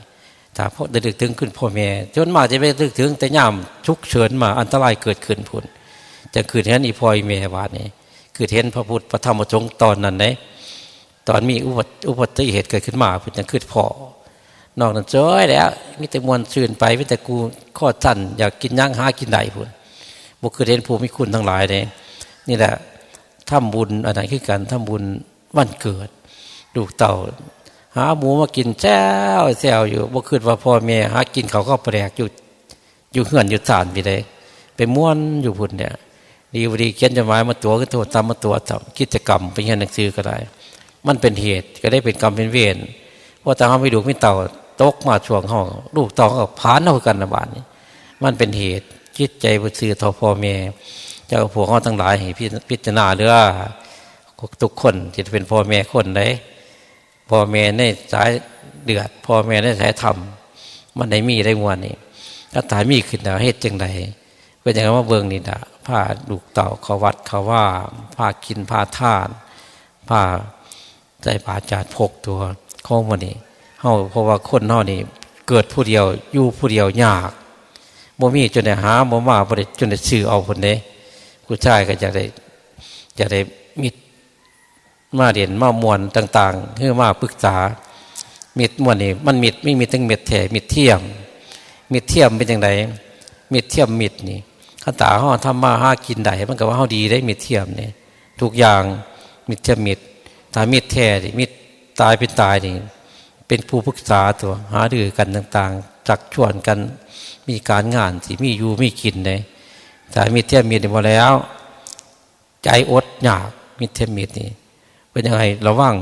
ถ้าพอได้ลึกถึงขึ้นพ่อแม่จนมาจะไปลึกถึงแต่ย่ำฉุกเฉินมาอันตรายเกิดขึ้นพุ่นจะคือเห็นอีพ่ออีแม่บาดนี้คือเห็นพระพุทธพระธรรมพระสงฆ์ตอนนั้นเด้ตอนมีอุบัติเหตุเกิดขึ้นมาพุ่นจังคือพ่อนอกนั้นจ้อยแล้วมีแต่มวลชื่นไปมีแต่กูข้อสั้นอยากกินย่างหากินได้พุ่นบ่คือเห็นผู้มีคุณทั้งหลายเด้นี่แหละทำบุญอะไรคือกันทำบุญวันเกิดลูกเต่าหาหมูมากินแจ้วแซวอยู่บ่คิดว่าพ่อแม่หากินเขาก็แปลกอยู่เฮือนอยู่ศาลไปเลยไปม้วนอยู่พุ่นเนี่ยดีเขียนจดหมายมาตัวก็โทษตามมาตัวทำกิจกรรมไปเรียนหนังสือก็ได้มันเป็นเหตุก็ได้เป็นกรรมเป็นเวรเพราะถ้าเฮาไม่ดูไม่เต่าตกมาช่วงเฮาลูกเต่าก็ผานเอากันนะบาดนี้มันเป็นเหตุจิตใจบ่ซื่อต่อพ่อแม่เจ้าพวกเขาทั้งหลายให้พิจารณาเด้อทุกคนที่เป็นพ่อแม่คนใดพ่อแม่ในสายเดือดพ่อแม่ในสายธรรมมันได้มีได้มวลนี่ถ้าตายมีขึ้นแล้วเฮ็ดจังไดเพื่อจะมาเบิ่งนี่น่ะผ้าลูกเต่าเขาวัดเขาว่าผ้ากินผ้าทานผ้าใจป่าจาดพกตัวข้อมูลนี่เฮาเพราะว่าคนเฮานี่เกิดผู้เดียวอยู่ผู้เดียวยากบ่มีจนได้หาบ่มาบ่ได้จนได้ซื้อเอาคนเด้ผู้ชายก็จะได้มิตรมาเรียนมามวลต่างๆเพื่อมาปรึกษามิตรมวลนี่มันมิตรไม่มีทั้งมิตรแท้มิตรเทียมเป็นจังไดมิตรเทียมมิตรนี่คันตาเฮาทำมาหากินได้มันก็ว่าเฮาดีได้มิตรเทียมนี่ทุกอย่างมิตรเทียมมิตรถ้ามิตรแท้นี่มิตรตายเป็นตายนี่เป็นผู้ปรึกษาตัวหารือกันต่างๆจักชวนกันมีการงานสิมีอยู่มีกินได้แต่มิตรเทียมมิตรนี่บ่แล้วใจอดอยากมิตรเทียมมิตรนี่เป็นยังไงระวัง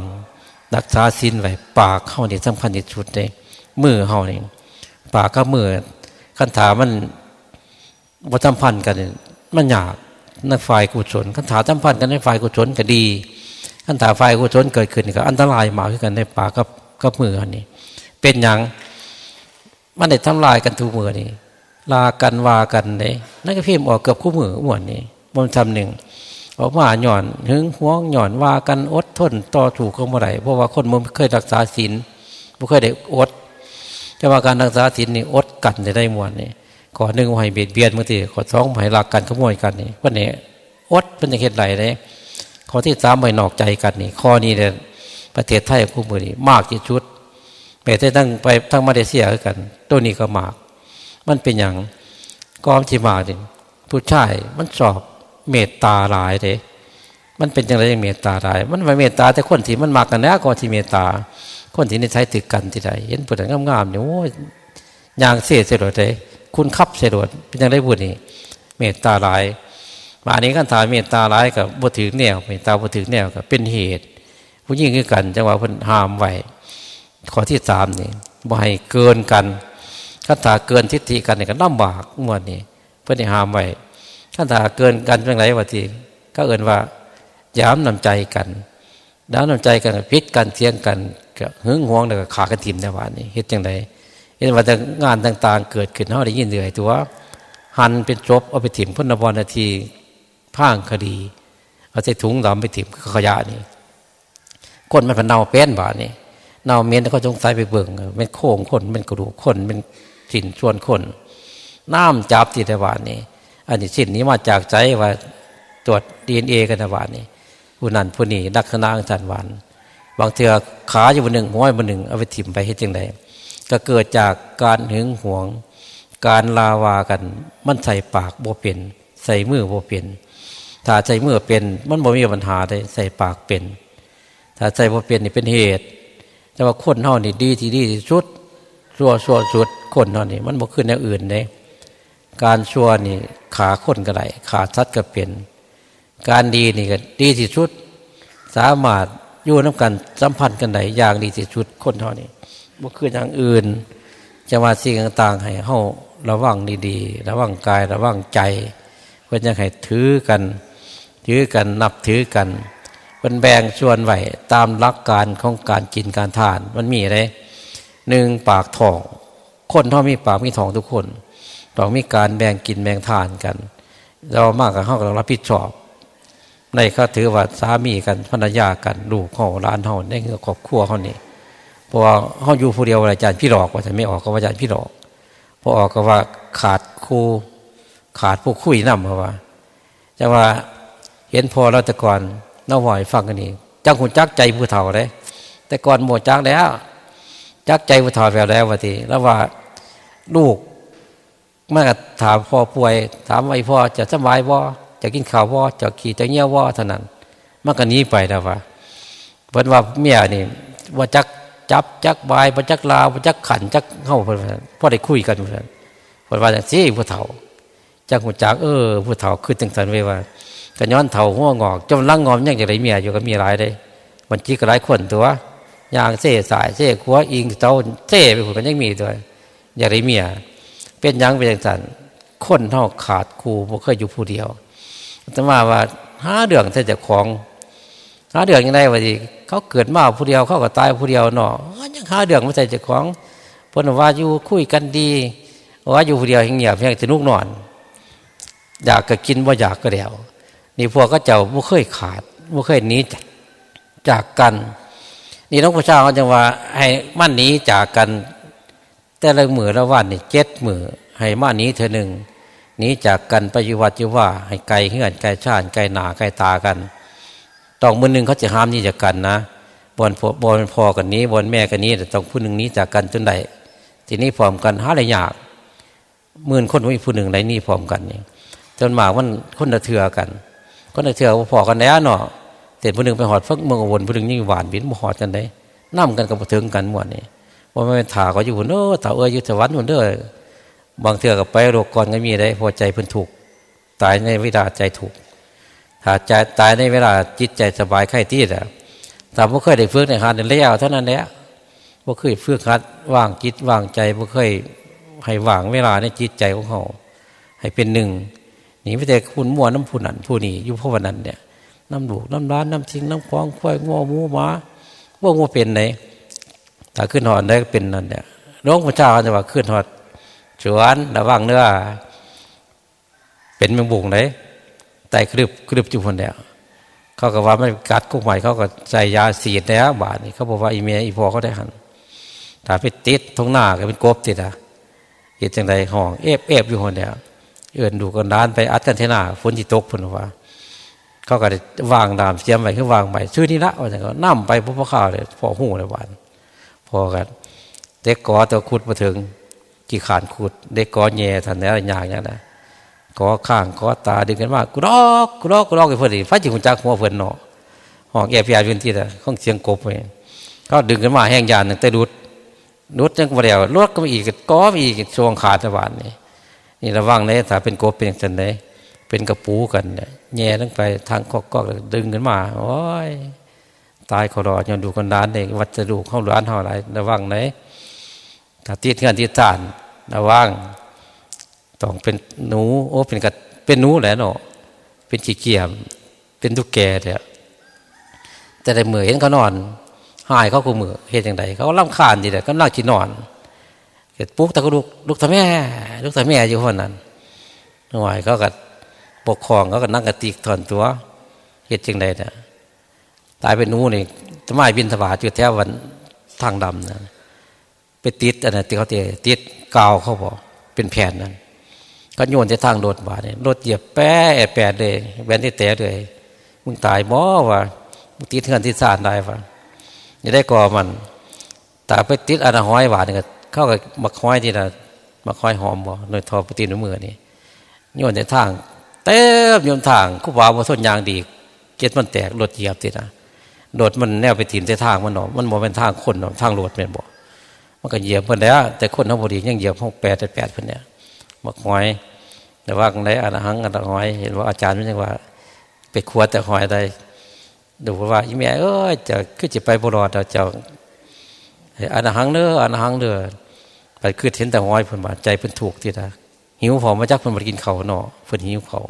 รักษาศีลไว้ปากเฮานี่สำคัญที่สุดเด้มือเฮานี่ปากกับมือคันถามันบ่สัมพันธ์กันมันยากในฝ่ายกุศลคันถาสัมพันธ์กันในฝ่ายกุศลก็ดีคันถาฝ่ายกุศลเกิดขึ้นก็อันตรายมากคือกันในปากกับมืออันนี้เป็นหยังมันได้ทำลายกันทุกมือนี่ลากันว่ากันเด้นั่นก็พิมพ์ออกเกือบคู่มืออ้วนนี่บ่ทำหนึ่ง ออกมาหย่อนหึงหวงหย่อนว่ากันอดทนต่อถูกเขาเมื่อไหร่เพราะว่าคนมันเคยรักษาศีลไม่เคยได้อดแต่ว่าการรักษาศีลนี่อดกันได้มวลนี่ข้อหนึ่งให้เบียดเบียนบางทีข้อสองให้รักกันขโมยกันนี่วันนี้อดเป็นอย่างเหตุไรเลยข้อที่สามให้นอกใจกันนี่ข้อนี้เนี่ยประเทศไทยคู่มือนี่มากที่สุดไปทั้งไปทั้งมาเลเซียกันตัวนี้ก็มากมันเป็นอย่างกอมที่มากนี่ผู้ชายมันสอบเมตตาหลายเลยมันเป็นอย่างไรอย่างเมตตาหลายมันไม่เมตตาแต่คนที่มันมากกันนะก็ที่เมตตาคนที่นี่ใช้ตึกกันที่ใดเห็นผู้ใดงามๆเนี่ยโอ้ยยางเสียเสียดเลยคุณขับเสียดเป็นอย่างไรบุญนี่เมตตาหลายมาอันนี้กันถามเมตตาหลายกับบ่ถึงแนวเมตตาบ่ถึงแนวกับเป็นเหตุผู้ยิ่งคือกันจังหวะเพิ่นห้ามไว้ข้อที่สามนี่บ่ให้เกินกันถ้าถ้าเกินทิฏฐิกันนี่ก็ลำบากงวดนี้เพิ่นได้ห้ามไว้ถ้าถ้าเกินกันจังไรว่าที่ก็เอิ้นว่าย้ำนำใจกันย้ำนำใจกันพิษกันเถียงกันก็หึงหวงแล้วก็ขากันทิ่มในวันนี้เฮ็ดจังไดเห็นว่าแต่งานต่างๆเกิดขึ้นเฮาได้ยินเหนื่อยตัวหันเป็นจบเอาไปถิ่มพ้นบนาทีพางคดีเอาใส่ถุงดำไปถิ่มขยะนี่คนมันเน่าเป็นบาดนี่เน่าเมียนแล้วก็สงสัยไปเบิ่งเป็นโค้งคนเป็นกระดูกคนเป็นสิ้นส่วนคนน้ำจับที่ในบาดนี่อันนี้สิ้นนี้มาจากใจว่าตรวจ DNA กันในบาดนี่ผู้นั้นผู้นี้ลักษณะของท่านวันบางเทื่อขาอยู่บนหนึ่งหัวบนหนึ่งเอาไปถิ่มไปเฮ็ดจังไดก็เกิดจากการหึงหวงการลาวากันมันใส่ปากบ่เป็นใส่มือบ่เป็นถ้าใส่มือเป็นมันบ่มีปัญหาได้ใส่ปากเป็นถ้าใส่บ่เป็นนี่เป็นเหตุแต่ว่าคนเฮานี่ดีที่สุดชั่วสุดคนเฮานี่มันบ่ขึ้นแนวอื่นเด้การชั่วนี่ขาคนก็ได้ขาสัตว์ก็เป็นการดีนี่ก็ดีที่สุดสามารถอยู่นำกันสัมพันธ์กันได้อย่างดีที่สุดคนเฮานี่บ่คืออย่างอื่นจะว่าสิ่งต่างๆให้เฮาระวังดีๆระวังกายระวังใจเพื่อจะให้ถือกันนับถือกันเป็นแบ่งส่วนไว้ตามหลักการของการกินการทานมันมีอะไรหนึ่งปากท้องคนเท่ามีปากมีท้องทุกคนต้องมีการแบ่งกินแบ่งทานกันเรามากกับเฮาเรารับผิดชอบในเขาถือว่าสามีกันภรรยากันลูกเฮาหลานเฮาในครอบครัวเฮานี่เพราะว่าเฮาอยู่ผู้เดียวอาจารย์พี่หลอกว่าจะไม่ออกก็อาจารย์พี่หลอกพอออกก็ว่าขาดครูขาดผู้คุยนำเพราะว่าจังว่าเห็นพอเราแต่ก่อนเล่าหอยฟังกันนี่จังหุ่นจักใจผู้เฒ่าเลยแต่ก่อนหมดจักแล้วจักใจผู้เฒ่าแล้วว่าทีแล้วว่าลูกเมื่อถามพ่อป่วยถามไอ้พ่อจะสบายบ่จะกินข้าวบ่จะขี่จะเงี้ยวบ่เท่านั้นมันก็หนีไปแล้วว่าเพิ่นว่าเมียนี่ว่าจักจับจักบายบ่จักลาวบ่จักขันจักเฮาเพิ่นพอได้คุยกันเพิ่นว่าจังซี่ผู้เฒ่าจักหูจักผู้เฒ่าคือจังซั่นไว้ว่าก็ย้อนเฒ่าหัวงอกจนลังงอมยังจะได้เมียอยู่ก็มีหลายได้มันจิกหลายคนตัวอย่างเซ่สายเซ่ขัวอิงเต้าเซ่ไปพุ่นก็ยังมีตัวอยากได้เมียเป็นหยังเป็นจังซั่นคนเฮาขาดครูบ่เคยอยู่ผู้เดียวแต่ว่าหาเรื่องแต่เจ้าของหาเรื่องยังไงวะดิเขาเกิดมาผู้เดียวเขาก็ตายผู้เดียวเนาะยังหาเรื่องมาใส่เจ้าของเพิ่นว่าอยู่คุยกันดีว่าอยู่ผู้เดียวเงียบเพียงแต่นุกนอนอยากก็กินบ่อยากก็แล้วนี่พวกก็เจ้าบ่เคยขาดบ่เคยหนีจากกันนี่หลวงพ่อเจ้าเขาจังว่าให้มันหนีจากกันแต่ละมื้อละวันนี่7มื้อให้มาหนีเทื่อนึงหนีจากกันไปอยู่วัดอยู่ว่าให้ไกลเฮือนไกลชาติไกลหน้าไกลตากันต้องมื้อนึงเขาจะห้ามหนีจากกันนะบ่อนพ่อกันนี้บ่อนแม่กันนี้แต่ต้องผู้นึงหนีจากกันจนได้ทีนี้พร้อมกันหาได้ยากมื่นคนมีผู้หนึ่งไหนนี่พร้อมกันนี่จนหมากมันคนละเถื่อกันคนละเถื่อพอกันแล้วเนาะเสร็จผู้หนึ่งไปหอดฟักเมืองวนผู้หนึ่งยิ่งหวานบินมาหอดกันได้น้ำกันกับถึงกันหมดนี่ว่าไม่เป็นถาก็อยู่เนอะถาอยู่สวรรค์หมดเด้อบางเถื่อกับไปโรคก่อนก็มีได้พอใจเพิ่นถูกตายในเวลาใจถูกถ้าใจตายในเวลาจิตใจสบายไข้ที่แต่แต่บ่เคยได้ฝึกในการเลี้ยวเท่านั้นแหละบ่เคยฝึกหัดว่างจิตว่างใจบ่เคยให้ว่างเวลาในจิตใจของเขาให้เป็นหนึ่งนี่ไม่แต่คุณมั่วน้ำผู้นั้นผู้นี้อยู่เพราะวันนั้นเนี่ยน้ำลูกน้ำร้านน้ำทิ้งน้ำคลองควายง้อหมูหมาว่างูเป็นไหนถ้าขึ้นหอดได้เป็นนั่นเนี่ยน้องพระเจ้าจะว่าขึ้นหอดสวนระว่างเนื้อเป็นเมืองบุงไหนไต่ครึบจุ่มคนเดียว เขาก็ว่ามันกัดกุ้งใหม่เขาก็ใส่ยาสีดแล้วบาดนี่เขาบอกว่าอีเมียอีพอเขาได้หันถ้าไปติดท้องหน้าก็เป็นกบติดเหตุจังใดห้องเอฟอยู่คนเดียวเอื่นดูกันด้านไปอัดกันเทน่าฝนที่ตกพุ่นว่าเขาก็ได้วางดามเสียมไว้คือวางไปชื่อนี่ละว่าอย่างก็นั่มไปพวกข้าวเลยพอหูเลยหวานพอกันเด็กกอตัวขุดมาถึงกี่ขานขุดเด็กกอแย่ทันแล้วอย่างเงี้ยนะกอข้างกอตาดึงกันว่ากูรอกไอ้เพื่อนดิฟ้าจิ๋วจักหัวเพื่อนเนาะห้องแอบยาเป็นที่ละห้องเสียงกบไปเขาดึงกันมาแห้งยานหนึ่งแต่ดุดจังกระเดียวรถก็มีอีกกอมีอีกช่วงขาดตะวันนี่ระวังเลยถ้าเป็นกบเป็นอย่างไรเป็นกระปูกันเนี่ยแย่ตั้งไปทางกอกดึงกันมาโอ้ยตายเขารอย้อนดูกันด้านเองวัดจะดูเข้าร้านเท่าไรระวังไหนถ้าติดเงินติดฐานระวังต้องเป็นหนูโอ้เป็นหนูแหละเนาะเป็นขี้เกียจเป็นตุ๊กแกเนี่ยแต่ในมือเห็นเขานอนหายเขากูมือเห็นอย่างไรเขาล่ำคานดีแต่ก็นั่งกินนอนเสร็จปุ๊บแต่ก็ลูกทำแม่อยู่คนนั้นหน่อยเขาก็ปกครองเขาก็นั่งกระติกถอนตัวเห็นอย่างไรเนี่ยตายเป็นหนูนี่ทำไมบินสบาจุดแถววันทางดำนะไปติดอันนั้นติดกาวเขาบอกเป็นแผ่นนั้นก็โยนจะทางโดดบาเนี่ยรถเหยียบแปะเลยแบนที่แตะเลยมึงตายบ่วะมึงติดเงินที่ศาลได้ปะอย่าได้ก่อมันแต่ไปติดอันห้อยบาทนี่ก็เข้ากับมักห้อยที่ละมักห้อยหอมบ่โดยทอปฏินมือนี่โยนจะทางเต็มโยนทางคู่บ่าวมาส้นยางดีเก็ดมันแตกรถเหยียบติดโดดมันแนวไปถิ่นในทางมันหนอมันบ่เป็นทางคนหนอทางรถเป็นบ่มันก็เหยียบเพิ่นแล้วแต่คนทั้งบดียังเหยียบห้องแปดเพิ่นเนี่ยมักหอยแต่ว่าในอันหังอันหอยเห็นว่าอาจารย์มันยังว่าไปขวดแต่หอยได้ดูว่าอีแม่จะคือจะไปบรอดเจ้าอันหังเด้อไปคือเห็นแต่หอยเพิ่นบาดใจเพิ่นถูกที่ละหิวพอมาจักเพิ่นมากินเขาเนาะเพิ่นหิวเขา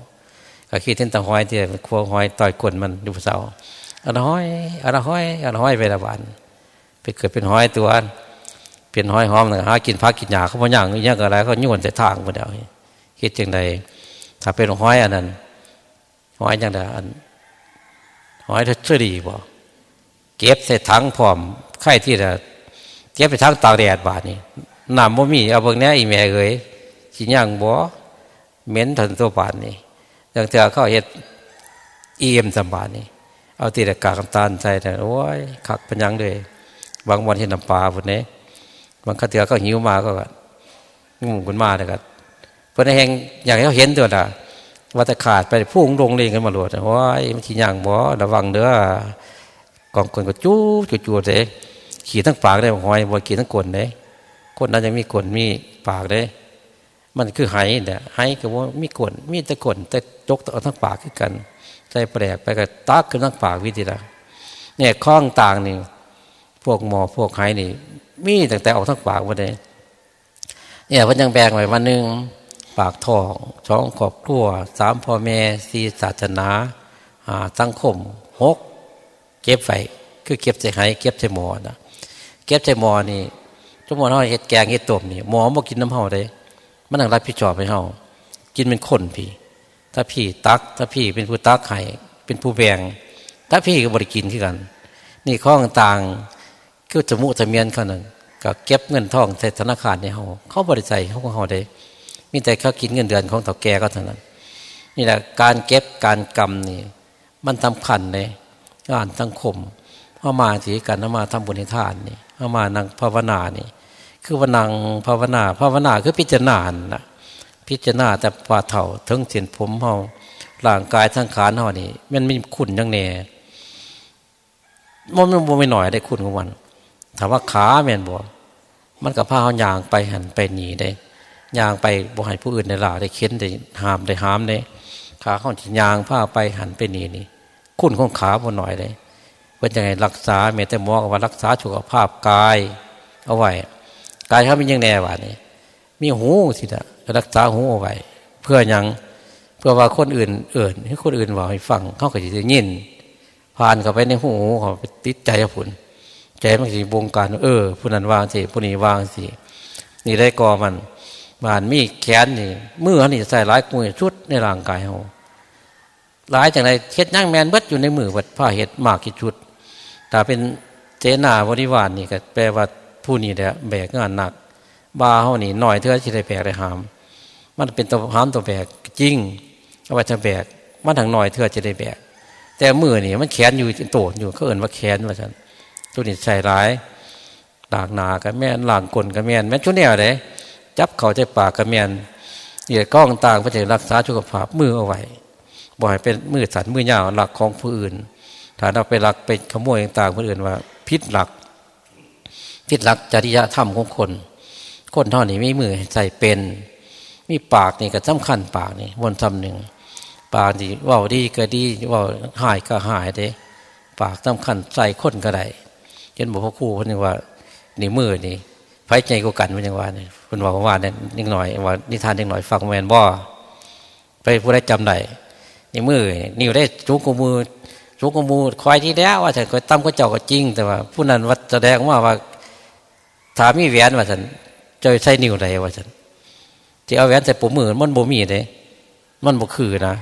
ก็คิดเห็นแต่หอยที่ครัวหอยต่อยก้นมันดูเสาอันหอยไปละบานไปเกิดเป็นหอยตัวเป็นหอยหอมนะหากินพักกินหญ้าเขาบ่ย่างอย่างอะไรเขาโยนใส่ทางบ่ได้คิดจังใดถ้าเป็นหอยอันนั้นหอยจังใดอันหอยเฉลี่บ่เก็บใส่ถังพร้อมไข่ที่จะเก็บไปทั้งตากแดดบาดนี่น้ำบ่มีเอาเบิ่งแน่อีแม่เอ้ยสิย่างบ่เหม็นถึงตัวบาดนี่จังเทื่อเขาเฮ็ดสำบาดนี่เอาที่กากน้ำตาลใส่แต่โอ้ยคักเป็นยังเลยบางวันเห็นน้ำปลาพุ่นนี้บางครั้งเทื่อเขาหิวมาก็งงกันมาเลยก็เพิ่นแฮงอยากให้เขาเห็นตัวน่ะว่าแต่ขาดไปพุ่งลงเรียงกันมาโลดโอ้ยมันสิย่างบ่ระวังเด้อกองคนก็จู้เด้ขี่ทั้งปากได้หอยบ่ขี่ทั้งก้นเด้ก้นนั้นยังมีก้นมีปากเด้มันคือไหเนี่ยไหก็ว่ามีก้นมีแต่ก้นแต่จกเอาทั้งปากคือกันใจแปลกไปก็ตักขึ้นทั้งปากวิธีละเนี่ยข้องต่างนี่พวกหมอพวกไหนี่มีแต่ออกทั้งปากหมดเลยเนี่ยเพิ่นยังแบ่งไว้วันนึงปากท้อง2ครอบครัว3พ่อแม่4ศาสนา5สังคม6เก็บไว้คือเก็บใส่ไหเก็บใส่หม้อนะเก็บใส่หม้อนี่ทุกหม้อเฮาเฮ็ดแกงเฮ็ดต้มนี่หม้อบ่กินน้ำเฮาเด้มันต้องรับผิดชอบให้เฮากินเป็นคนพี่ถ้าพี่ตักถ้าพี่เป็นผู้ตักให้เป็นผู้แบ่งถ้าพี่ก็บ่ได้กินคือกันนี่ข้องต่างคือสมุทะเมียนเขานั่นก็เก็บเงินทองใส่ธนาคารให้เฮาเขาบ่ได้ใส่เฮาของเฮาได้มีแต่เขากินเงินเดือนของเฒ่าแก่ก็เท่านั้นนี่แหละการเก็บการกำนี่มันสำคัญเลยงานสังคมเฮามาสิกันเฮามาทำบุญให้ทานนี่เฮามานั่งภาวนานี่คือว่านั่งภาวนาคือพิจารณาน่ะพิจารณาแต่ว่าเฒ่าถึงเส้นผมเฮาร่างกายสังขารเฮานี่มันมีคุณจังแน่มันบ่ไม่น้อยได้คุณของมันถามว่าขาแม่นบ่มันก็พาเฮาย่างไปหันไปนี่ได้ย่างไปบ่ให้ผู้อื่นได้ล่าได้เข็นได้ห้ามได้ขาเฮาสิย่างพาไปหันไปนี่คุณของขาบ่น้อยได้เพิ่นจังได๋รักษาแม้แต่หมอก็ว่ารักษาสุขภาพกายเอาไว้กายเขามียังแน่ว่านี่มีหูสิล่ะรักษาหูเอาไว้เพื่อหยังเพื่อว่าคนอื่นให้คนอื่นว่าให้ฟังเขาก็สิได้ยินผ่านเข้าไปในหูเขาไปติดใจกับผลใจมันสิบงการผู้นั้นวางสิผู้นี้วางสินี่ได้ก่อมันมีแขนนี่มือนี่ใส่หลายมือชุดในร่างกายเฮา หลายจังไรเฮ็ดย่างแมนเบิดอยู่ในมือวัดผ้าเฮ็ดมากกี่ชุดแต่เป็นเจนาบริวารนี่ก็แปลว่าผู้นี้แหละแบกงานหนักบาเฮานี่หน่อยเท่าที่ได้แบกได้หามมันเป็นตัวหามตัวแบกจริงเอาไว้จะแบกมันทางหน่อยเท่าจะได้แบกแต่มือนี่มันแขนอยู่โตอยู่เขาเอิ้นว่าแขนว่าซั่นตัวนี้ใส่ร้ายหลากหนากับแม่นหลางกลกับแม่นแม่นชุดแนวเด้จับเขาใจปากกับแม่นเหยียดก้องต่างเพื่อจะรักษาสุขภาพมือเอาไว้บ่ให้เป็นมือสั่นมือยาวหลักของผู้อื่นถ้าเราไปลักไปขโมยต่างๆผู้อื่นว่าพิษหลักจริยธรรมของคนเท่านี้ไม่มือใส่เป็นมีปากนี่ก็สำคัญปากนี่วนซ้ำหนึ่งปากนี่ว่าดีก็ดีว่าหายก็หายเด้ปากสำคัญใส่คนก็ได้เช่นบอกพ่อครูคนหนึ่งว่านี่มือนี่ไฟใจกูกันมันยังว่าเนี่ยคนบอกว่าเนี่ยนิดหน่อยว่านิทานนิดหน่อยฟังแมนบ่ไปผู้ได้จำได้นี่มือนิ้วได้จุกมือคอยที่แล้วว่าฉันก็ตั้มก็เจ้าก็จริงแต่ว่าผู้นั้นวัดแสดงว่าถามมีแหวนว่าฉันจะใส่นิ้วใดว่าฉันจะเอาแหวนใส่ปุ่มมือมันบ่มีเลยมันบ่คือนะ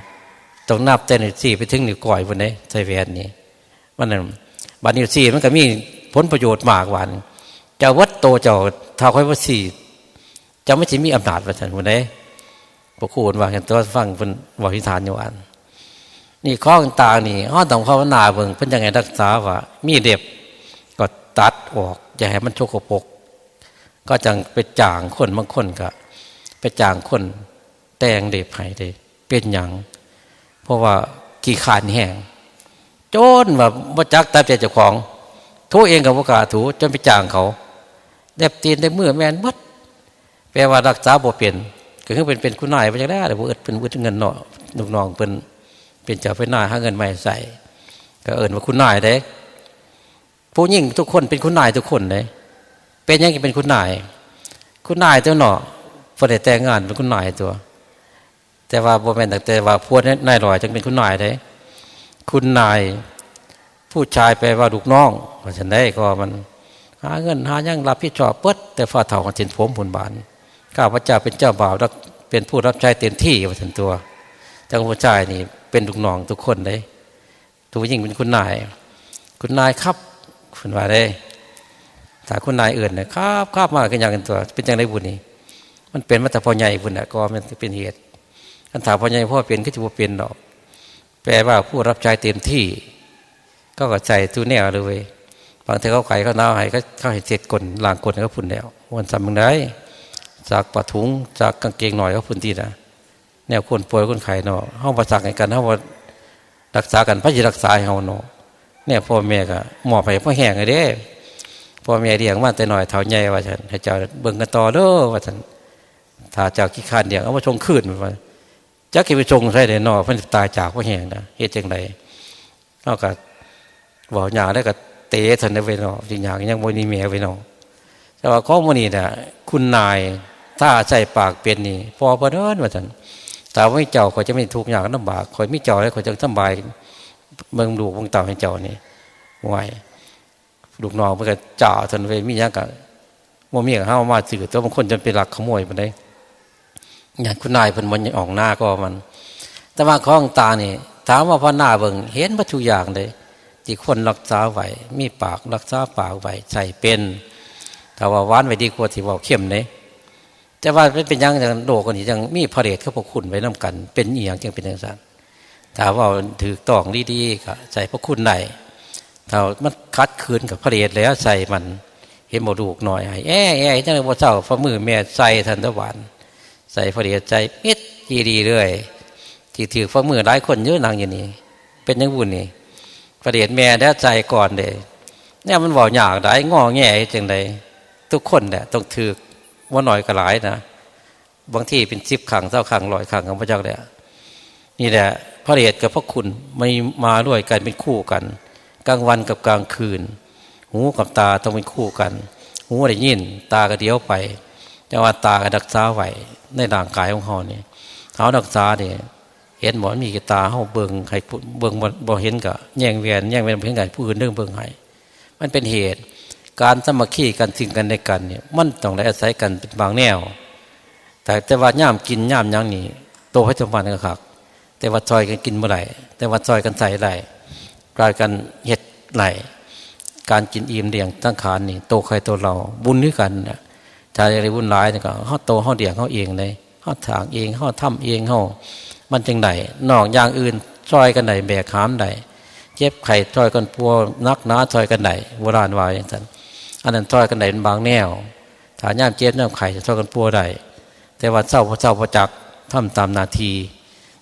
ต้องนับแต่นิ้วสี่ไปถึงนิ้วก้อยบนนี้ใส่แหวนนี่มันนั่นบัดนิ้วสี่มันก็มีผลประโยชน์มากกว่าเจ้าวัดโตเจ้าท้าวค่อยวัดสี่เจ้าไม่ใช่มีอำนาจว่าฉันบนนี้พระครูว่าเห็นตัวฟังเป็นบอกทิฏฐานอยู่อันนี่ข้อต่างๆนี่ห้อต้องภาวนาเบิ่งเพิ่นยังไงรักษาว่ามีเด็บก็ตัดออกอย่าให้มันโชกปกก็จังไปจ่างคนบางคนก็ไปจ่างคนแต่งเด็บให้ได้เป็นหยังเพราะว่าขี้ขานแห้งโจนว่าบ่จักตามใจเจ้าของทูเองกับบ่กล้าถูจนไปจ่างเขาเด็บตีนได้มือแม่นหมดแปลว่ารักษาบ่เป็นก็คือเป็นคุณนายไปจังได๋บ่เอิ้นเป็นเงินเนาะลูกน้องเป็นเจ้าเป็นนายหาเงินมาใส่ก็เอิ้นว่าคุณนายเด้ผู้หญิงทุกคนเป็นคุณนายทุกคนเด้เป็นยังเป็นคุณนายตัวเนาะพอได้แต่งงานเป็นคุณนายตัวแต่ว่าบ่แม่นแต่ว่าพวกนายลอยจึงเป็นคุณนายเด้คุณนายผู้ชายแปลว่าลูกน้องว่าซั่นได้ก็มันหาเงินหายังรับผิดชอบเปิดแต่ฝ่าเฒ่ากันสินผมผลบานข้าพเจ้าเป็นเจ้าบ่าวเป็นผู้รับใช้เต็มที่ว่าซั่นตัวจังผู้ชายนี่เป็นลูกน้องทุกคนเลยตัวยิ่งเป็นคุณนายครับคุณว่าได้ถ้าคุณนายอื่นเนี่ยครับมากันอย่างกันตัวเป็นจังไดบุญนี่มันเป็นมาแต่พ่อใหญ่บุญน่ะก็มันเป็นเหตุคันถามพ่อใหญ่พ่อเป็นก็จะบ่เป็นดอกแปลว่าผู้รับใช้เต็มที่ก็ใจตู้แนวเลยบางทีเขาไขเขาหนาวให้เขาให้เสร็จกลล้างกลเขาพุ่นแล้ววันสำมึงได้จากปะถุงจากกางเกงหน่อยเขาพุ่นทีนะแนวคนป่วยคนไข้เนาะเฮาบ่ซักให้กันเฮาบ่รักษากันพระสิรักษาให้เฮาเนาะเนี่ยพ่อแม่ก็มอบให้พ่อแห้งให้เด้พ่อแม่เลี้ยงมาแต่น้อยเท่าใหญ่ว่าซั่นให้เจ้าเบิ่งกันต่อเด้อว่าซั่นถ้าเจ้าขี้คร้านเลี้ยงเอามาชงคืนว่าจักสิไปชงใส่ได้เนาะเพิ่นตายจากพ่อแห้งนะเฮ็ดจังได๋เฮาก็เว้าหยาแล้วก็เตะซั่นได้ไว้เนาะสิหยังยังบ่มีแม่ไว้เนาะแต่ว่าของมื้อนี้น่ะคุณนายถ้าใส่ปากเป็นนี่พอบ่เด้อว่าซั่นแต่ว่าเจ้าเขาจะไม่ทุกข์ยากลำบากคอยไม่เจ้าแล้วเขาจะสบายเมืองลูกเมืองเต่าให้เจ้านี่ไหวลูกน้องเพื่อเจ้าทนเวมีอย่างกับว่ามีอย่างห้าวมาสื่อตัวบางคนจนไปหลักขโมยไปได้อย่างคุณนายเป็นมันออกหน้าก็มันแต่ว่าข้องตานี่ถามว่าพ่อหน้าเบิ่งเห็นวัตถุอย่างเลยที่คนรักษาไหวมีปากรักษาปากไหวใส่เป็นแต่ว่าหวานไว้ดีกว่าที่ว่าเข้มเลยแต่ว่าเป็นยังอย่างโลกนี้ยังมีพระเดชเขาพระคุณไว้น้ากันเป็นอย่างจึงเป็นอย่างนั้นถ้าว่าถือต้องดีๆก็ใส่พระคุณไหนถ้ามันคัดคืนกับพระเดชแล้วใส่มันเห็นหมดูกหน่อยแอ่จังเลยว่าเจ้าฝ่ามือแม่ใส่ทันตะวันใส่พระเดชใจเม็ดดีๆเลยที่ถือฝ่ามือหลายคนเยอะนางอย่างนี้เป็นยังบุญนี่พระเดชแม่แล้วใจก่อนเลยเนี่ยมันบอกอยากได้งอแง่จังเลยทุกคนเนี่ยต้องถือว่าหน่อยก็หลายนะบางที่เป็น10 ครั้ง20 ครั้ง100 ครั้งของพระเจ้าเนี่ยนี่แหละพระเดชกับพระคุณไม่มาด้วยกันเป็นคู่กันกลางวันกับกลางคืนหูกับตาต้องเป็นคู่กันหูได้ยินตาก็เดียวไปแต่ว่าตาก็รักษาไหวในร่างกายของเขาเนี่ยเขารักษาเนี่ยเห็นหมอมีตาเขาเบิ่งใครเบิ่งบ่เห็นก็แย่งเวียนเห็นกันผู้อื่นเรื่องเบิ่งให้มันเป็นเหตุการสมัคคีกันสิ่งกันในกันเนี่ยมันต้องได้อาศัยกันเป็นบางแนวแต่ว่าย่ามกินย่ามยังนี่โตให้สมบัติก็คัก แต่ว่าซอยกันกินเมื่อไหร่แต่ว่าซอยกันใส่ไหลกลายกันเฮ็ดไหลการกินอิ่มเลี้ยงตั้งขานนี่โตใครโตเราบุญด้วยกันนะถ้าอะไรบุญหลายนี่ก็เฮาโตเฮาเลี้ยงเฮาเองเลยเฮาถางเองเฮาทำเองเฮามันจังได๋นอกอย่างอื่นซอยกันได้แบกหามได้เจ็บไข้ซอยกันปัวนักหนาซอยกันได้โบราณว่าอย่างนั้นอันนั้นซอยกันได้เป็นบางแนวถ้ายามเจ็บยามไข้ซอยกันปัวได้แต่ว่าเจ้าประจักษ์ทำตามหน้าที่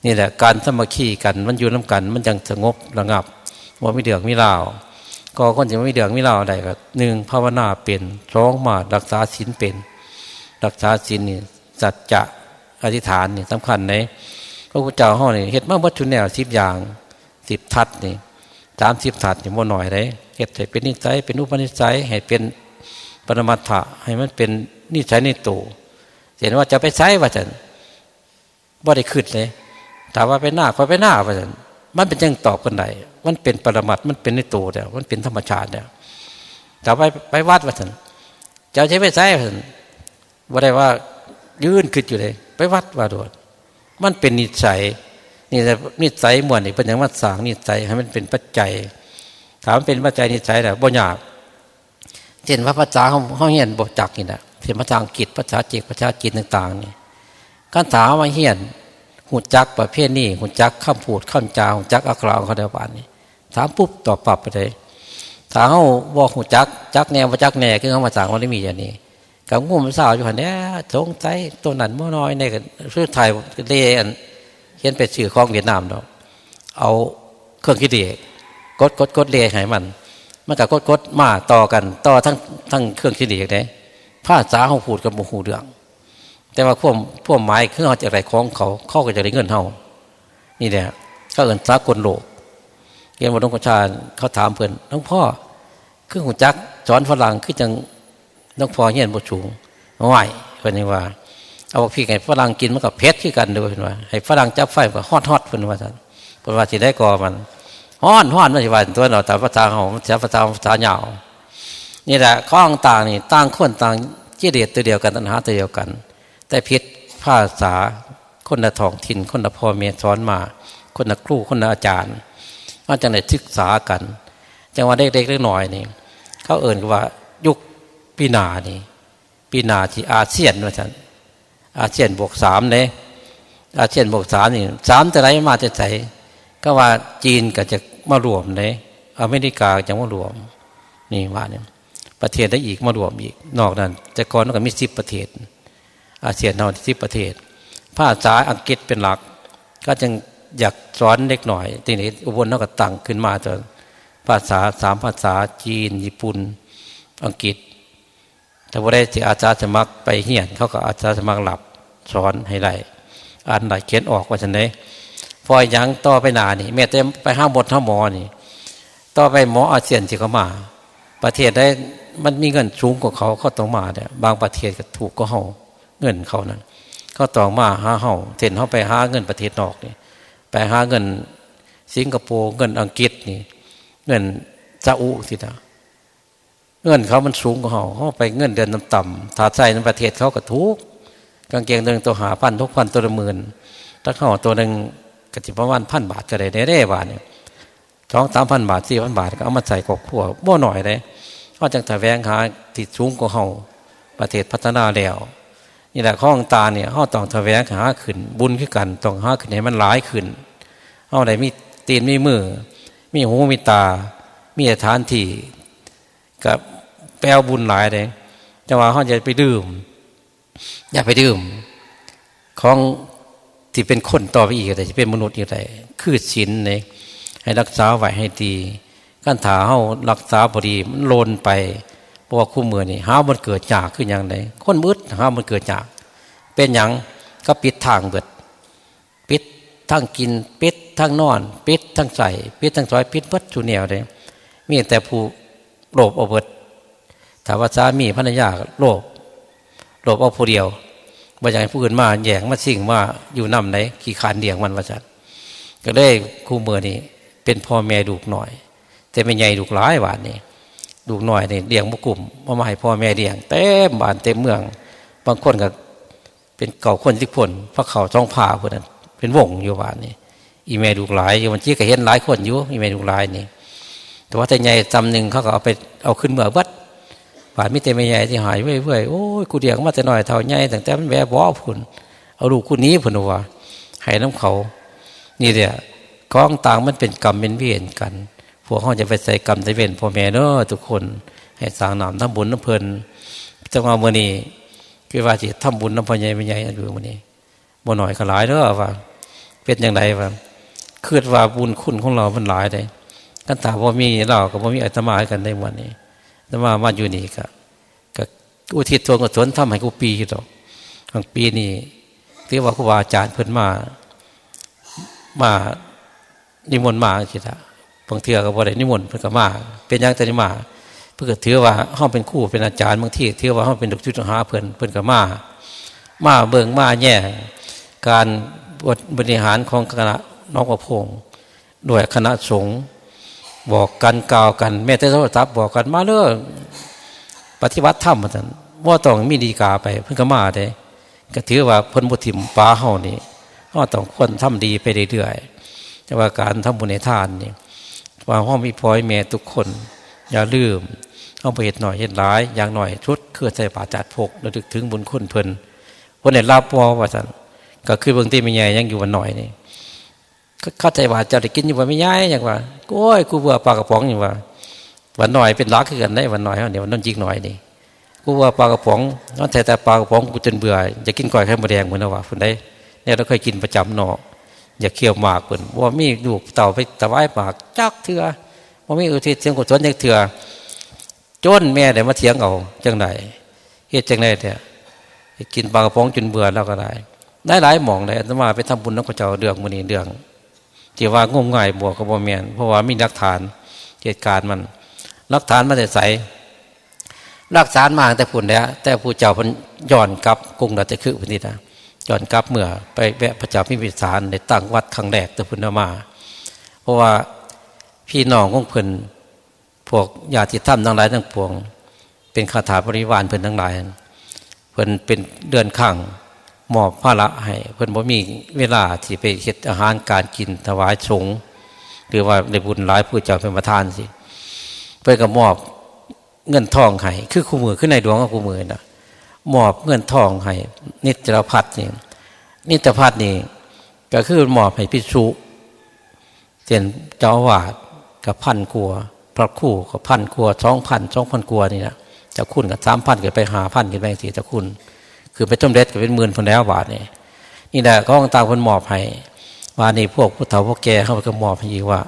นี่แหละการสามัคคีกันมันอยู่นำกันมันจังสงบระงับบ่มีเดือดมีราวก็คนจะไม่เดือดมีราวได้ก็1ภาวนาเป็น2มารักษาศีลเป็นรักษาศีลนี่สัจจะอธิษฐานนี่สำคัญในพระพุทธเจ้าเฮานี่เฮ็ดมาหมดทุกแนว10อย่าง10ทัศน์นี่30ทัศน์นี่บ่น้อยเด้เฮ็ดให้เป็นนิสัยเป็นอุปนิสัยให้เป็นปรมัตถะให้มันเป็นนิสัยในตัวเห็นว่าจะไปใช้ว่าซั่นบ่ได้คิดเลยถ้าว่าไปหน้าไปหน้าว่าซั่นมันเป็นจังตอบกันได้มันเป็นปรมัตถ์มันเป็นในตัวแล้วมันเป็นธรรมชาติแล้วถ้าไปวัดว่าซั่นจะใช้ไปใช้ว่าซั่นบ่ได้ว่ายืนคิดอยู่เลยไปวัดว่าโดดมันเป็นนิสัยนี่แหละนิสัยม่วนนี่เพิ่นยังมาสร้างนิสัยให้มันเป็นปัจจัยถามเป็นปัจจัยนิสัยแล้วบ่ยากเช่นว่าภาษาเฮาเรียนบ่จักนี่น่ะเช่นภาษาอังกฤษภาษาจีนภาษาจีนต่างๆนี่การถามว่าเรียนหูจักประเภทนี้หูจักคำพูดคำจาหูจักอักขระของเขาเดียวกันนี่ถามปุ๊บตอบปรับไปเลยถ้าเขาบอกหูจักแนวบ่จักแนวคือเขามาสั่งว่าได้มีอย่างนี้กับงูมันสาวอยู่หันเนี่ยสงสัยตัวนั้นบ่น้อยในกันชื่อไทยเรียนเขียนเป็นชื่อของเวียดนามเนาะเอาเครื่องคิดเลขกดเลขให้มันกับกดมาต่อกันต่อทั้งเครื่องคิดเลขเนี่ยภาษาเขาพูดกับโมโหเรื่องแต่ว่าพวกหมายคือเขาจะไรของเขาก็จะได้เงินเท่านี่แหละเขาเอิ้นสากลโลกเรียนวัดหลวงพ่อชาเขาถามเพื่อนหลวงพ่อคือหูจักสอนฝรั่งคือจังหลวงพ่อเฮียนบ่สูงไหวเพิ่นว่าเอาพี่ให้ฝรั่งกินมันก็เผ็ดคือกันเด้อเพิ่นว่าให้ฝรั่งจับไฟก็ฮอดเพิ่นว่าซั่นเพิ่นว่าสิได้ก่อมันฮ้อนมันสิว่าตัวเราแต่ภาษาเฮามันภาษาหยาวนี่แหละข้อต่างนี่ต่างคนต่างกิเลสตัวเดียวกันตัณหาตัวเดียวกันแต่ผิดภาษาคนละท้องถิ่นคนละพ่อแม่สอนมาคนละครูคนละอาจารย์ว่าจังได๋ศึกษากันจังว่าเด็กๆน้อยๆนี่เขาเอิ้นว่ายุคปีหน้านี่ปีหน้าที่อาเซียนว่าซั่นอาเซียนบวก3เด้อาเซียนบวก3นี่3แต่ไหนมาแต่ไสก็ว่าจีนก็จะมารวมเด้อเมริกาจะมารวมนี่ว่าเนี่ยประเทศได้อีกมารวมอีกนอกนั้นแต่ก่อนมันก็มี10ประเทศอาเซียนเท่า10ประเทศภาษาอังกฤษเป็นหลักก็จึงอยากสอนเล็กหน่อยทีนี้อุบลเขาก็ตั้งขึ้นมาจนภาษา3ภาษาจีนญี่ปุ่นอังกฤษแต่ว่าได้ที่อาจารย์สมัครไปเฮียนเขาก็อาจารย์สมัครหลับสอนให้ได้อ่านได้เขียนออกว่าจังได๋พอยังต่อไปหน้านี่แม้แต่ไปห้าหมดห้าหมอนี่ต่อไปหมออาเซียนสิเขามาประเทศได้มันมีเงินสูงกว่าเขาต้องมาเนี่ยบางประเทศก็ถูกก็เฮาเงินเขานั้นเขาต้องมาหาเฮาเช่นเฮาไปหาเงินประเทศนอกนี่ไปหาเงินสิงคโปร์เงินอังกฤษนี่เงินซาอุสิท่าเงินเขามันสูงกว่าเฮาไปเงินเดือนต่ำๆถ้าใช้ในประเทศเขาก็ถูกกางเกงตัวนึงตัว5,000 6,000ตัวละหมื่นถ้าเฮาตัวนึงก็สิประมาณ 1,000 บาทก็ได้แน่ๆว่านี่ 2-3,000 บาท 4,000 บาทก็เอามาใส่ครอบครัวบ่น้อยเด้เฮาจังแสวงหาที่สูงกว่าเฮาประเทศพัฒนาแล้วนี่แหละข้องตาเนี่ยเฮาต้องแสวงหาขึ้นบุญคือกันต้องหาขึ้นให้มันหลายขึ้นเฮาได้มีตีนมีมือมีหูมีตามีสถานที่ก็แปลบุญหลายเด้จังว่าเฮาจะไปดื่มอย่าไปดื่มของที่เป็นคนต่อไปอีกแต่จะเป็นมนุษย์อีกได้คือศีลนี่ให้รักษาไว้ให้ดีการถาเฮารักษาบ่ดีมันโลนไปเพราะว่าคู่มือนี่หามันเกิดจากคือหยังไดคนมืดหามันเกิดจากเป็นหยังก็ปิดทางเบิดปิดทั้งกินปิดทั้งนอนปิดทั้งใส่ปิดทั้งซอยปิดเบิดทุแนวเด้มีแต่ผู้โลภเอาเบิดถ้าว่าสามีภรรยาโลภเอาผู้เดียวบ่อยากให้ผู้อื่นมาแย่งมาสิ่งว่าอยู่นำไหนขี้คานเลี้ยงมันว่าซั่นก็ได้คู่มือนี่เป็นพ่อแม่ลูกน้อยแต่ไม่ใหญ่ลูกหลายบาดนี่ลูกน้อยนี่เลี้ยงบ่กลุ่มบ่มาให้พ่อแม่เลี้ยงเต็มบ้านเต็มเมืองบางคนก็เป็นเก่าคน10 คนพระเขาจ้องผ้าพุ่นนั้นเป็นวงอยู่บ้านนี่ อีเมลลูกหลายอยู่มันชี้ก็เห็นหลายคนอยู่อีเมลลูกหลายนี่แต่ว่าแต่ใหญ่จำหนึ่งเขาก็เอาขึ้นเมื่อวัดบาดมิเตไม่ใหญ่ที่หายเว้ยโอ้ยกูเดียงมาแต่หน่อยเท่าใหญ่ตั้งแต่มันแบบบ่พุ่นเอาลูกคู่นี้พุ่นว่าให้น้ำเขานี่เดียกองต่างมันเป็นกรรมเป็นเวรกันพวกเขาจะไปใส่กรรมใส่เวรพ่อแม่เนอะทุกคนให้สร้างน้ำทำบุญน้ำเพลินจังหวะมื่อนี้คือว่าจิทำบุญน้ำพ่อใหญ่ไม่ใหญ่อยู่มื่อนี้บ่หน่อยก็หลายเนอะว่าเป็นอย่างไรว่าคือว่าบุญคุณของเรามันหลายเลยกันถามว่ามีเรากับว่ามีอาตมาให้กันในวันนี้อาตมามาอยู่นี่ก็อุทิศตัวกุศลทำให้กูปีดอกบางปีนี่ที่ว่าครูบาอาจารย์เพิ่นมานิมนต์มาสิท่ะบางเทื่อก็บ่ได้นิมนต์เพิ่นก็มาเป็นอย่างแต่นี่มาเพิ่นก็ถือว่าเฮาเป็นครูเป็นอาจารย์บางทีถือว่าเฮาเป็นลูกศิษย์ลูกหาเพิ่นก็มาเบิ่งมาแย่การบริหารของคณะน้องประพงษ์ด้วยคณะสงฆ์บอกกันกล่าวกันแม้แต่โทรศัพท์บอกกันมาเด้อปฏิบัติธรรมว่าซั่นบ่ต้องมีดีกาไปเพิ่นก็มาเด้ก็ถือว่าเพิ่นบ่ทิ่มปาเฮานี่เฮาต้องควรทำดีไปเรื่อยๆแต่ว่าการทำบุญในทานนี่ว่าเฮามีพ่อแม่ทุกคนอย่าลืมเฮาบ่เฮ็ดน้อยเฮ็ดหลายอย่างน้อยชุดคือใส่บาตรจัดพกระลึกถึงบุญคุณเพิ่นได้รับบ่ว่าซั่นก็คือเบิ่งที่แม่ใหญ่ยังอยู่วันน้อยนี่เข้าใจว่าจะได้กินอยู่ว่าไม่ย้ายอย่างว่าโอ้ยกูเบื่อปลากระป๋องอย่างว่าวันหน่อยเป็นรักขึ้นกันได้วันหน่อยเดี๋ยววันนั้นจิกหน่อยนี่กูว่าปลากระป๋องนั่นแต่ปลากระป๋องกูจนเบื่อจะกินก้อยไข่มดแดงเหมือนว่าคนได้เนี่ยเราเคยกินประจำหนออย่าเคี่ยวหมากเปิ่นว่ามีลูกเต่าไปตะไว้หมากจักเถื่อว่ามีอุทิศเสียงกุศลจักเถื่อจนแม่ได้มาเถียงเอาจังไหนเฮ็ดจังไหนเนี่ยกินปลากระป๋องจนเบื่อแล้วก็ได้หลายหม่องเลยอาตมาไปทำบุญนักพระเจ้าเดืองมื้อนี้เดืองที่ว่างมง่ายบวกกับบ่แม่นเพราะว่ามีหลักฐานเหตุการณ์มันหลักฐานมันใสหลักฐานมาแต่พุ่นแล้วแต่ผู้เจ้าเพิ่นย้อนกลับกรุงราชคฤห์พุ่นนี่นะย้อนกลับเมื่อไปแวะพระเจ้าพิมพิสารได้ตั้งวัดครั้งแรกแต่พุ่นมาเพราะว่าพี่น้องของเพิ่นพวกญาติธรรมทั้งหลายทั้งปวงเป็นคาถาบริวารเพิ่นทั้งหลายเพิ่นเป็นเดือนข้างมอบภาระให้เพิ่นบ่มีเวลาที่ไปเฮ็ดอาหารการกินถวายสงฆ์หรือว่าในบุญหลายผู้เจ้าเป็นประธานสิเพิ่นก็มอบเงินทองให้คือคู่มือขึ้นในดวงของคู่มือน่ะมอบเงินทองให้นิจรพัฒน์นี่นิจรพัฒน์นี่ก็คือมอบให้ภิกษุเช่นเจ้าอาวาสกับ1,000กว่าพระครูก็1,000กว่า2,000กว่านี่นะเจ้าคุณก็3,000ก็ไป5,000ก็ไปสิเจ้าคุณคือไปต้มเด็ดก็เป็นหมื่นพนแล้วบาทนี่แหละก็ต่างคนมอบให้ว่านี่พวกผู้เฒ่าพวกแก่เขาก็มอบให้อีกว่า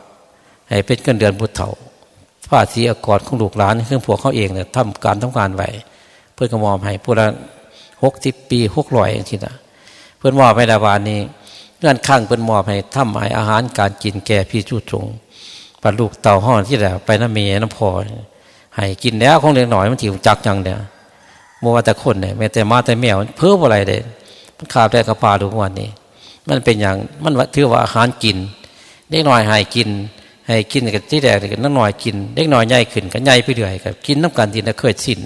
ให้เป็นเงินเดือนผู้เฒ่าภาษีอากรของลูกหลานเครื่องพวกเขาเองเนี่ยทำการไหวเพื่อนก็มอบให้ผู้ละ60 ปี600อย่างที่นะเพื่อนมอบให้ดาวานี่เงื่อนข้างเพื่อนมอบให้ทำให้อาหารการกินแก่พี่ชูชงปัดลูกเต่าห่อที่แหละไปน้ำเมย์น้ำพอให้กินแล้วของเล็กหน่อยมันถิ่วจักจังเนี่ยโมว่าแต่คนเนี่ยแม้แต่มาแต่แมวเพิ่มอะไรเด่นมันขาดได้กระปาดูวันนี้มันเป็นอย่างมันถือว่าอาหารกินเล็กน้อยให้กินกับที่แดกกับน้อยกินเล็กน้อยใหญ่ขึ้นก็ใหญ่ไปเรื่อยกับกินน้ำกันที่น่ะเคยสิ้น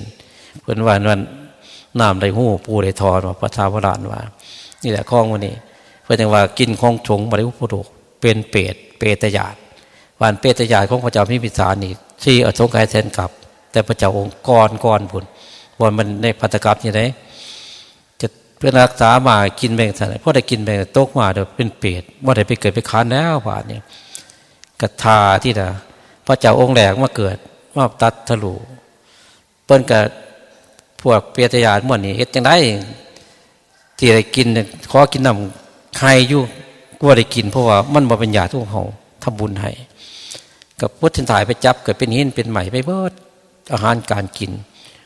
เพื่อนว่านั้นน้ำได้หูปูได้ทอว่าพระชาวรานว่านี่แหละข้องวันนี้เพื่อนว่ากินของชงบริวารโภคเป็นเปตญาติวันเปตญาติของพระเจ้าพิมพิสารนี่ที่อสงไขยแสนกับแต่พระเจ้าองค์กรผุนว่ามันในพัตกรรมอย่างไรจะเพื่อรักษามากินแบ่งสันเพราะได้กินแบ่งโต๊ะมาเดี๋ยวเป็นเปรตว่าได้ไปเกิดไปค้านแล้วบาดเนี่ยกระทาที่น่ะพระเจ้าองค์แหลกมาเกิดมาตัดทะลุเปิ้นกับพวกเปียตญาติม่วนนี่เฮ็ดจังได๋ที่ได้กินขอกินน้ำใครอยู่ก็ได้กินเพราะว่ามันบ่เป็นญาติของเฮาทำบุญให้กับพุทธถ่ายไปจับเกิดเป็นหินเป็นไหมไปเบิดอาหารการกิน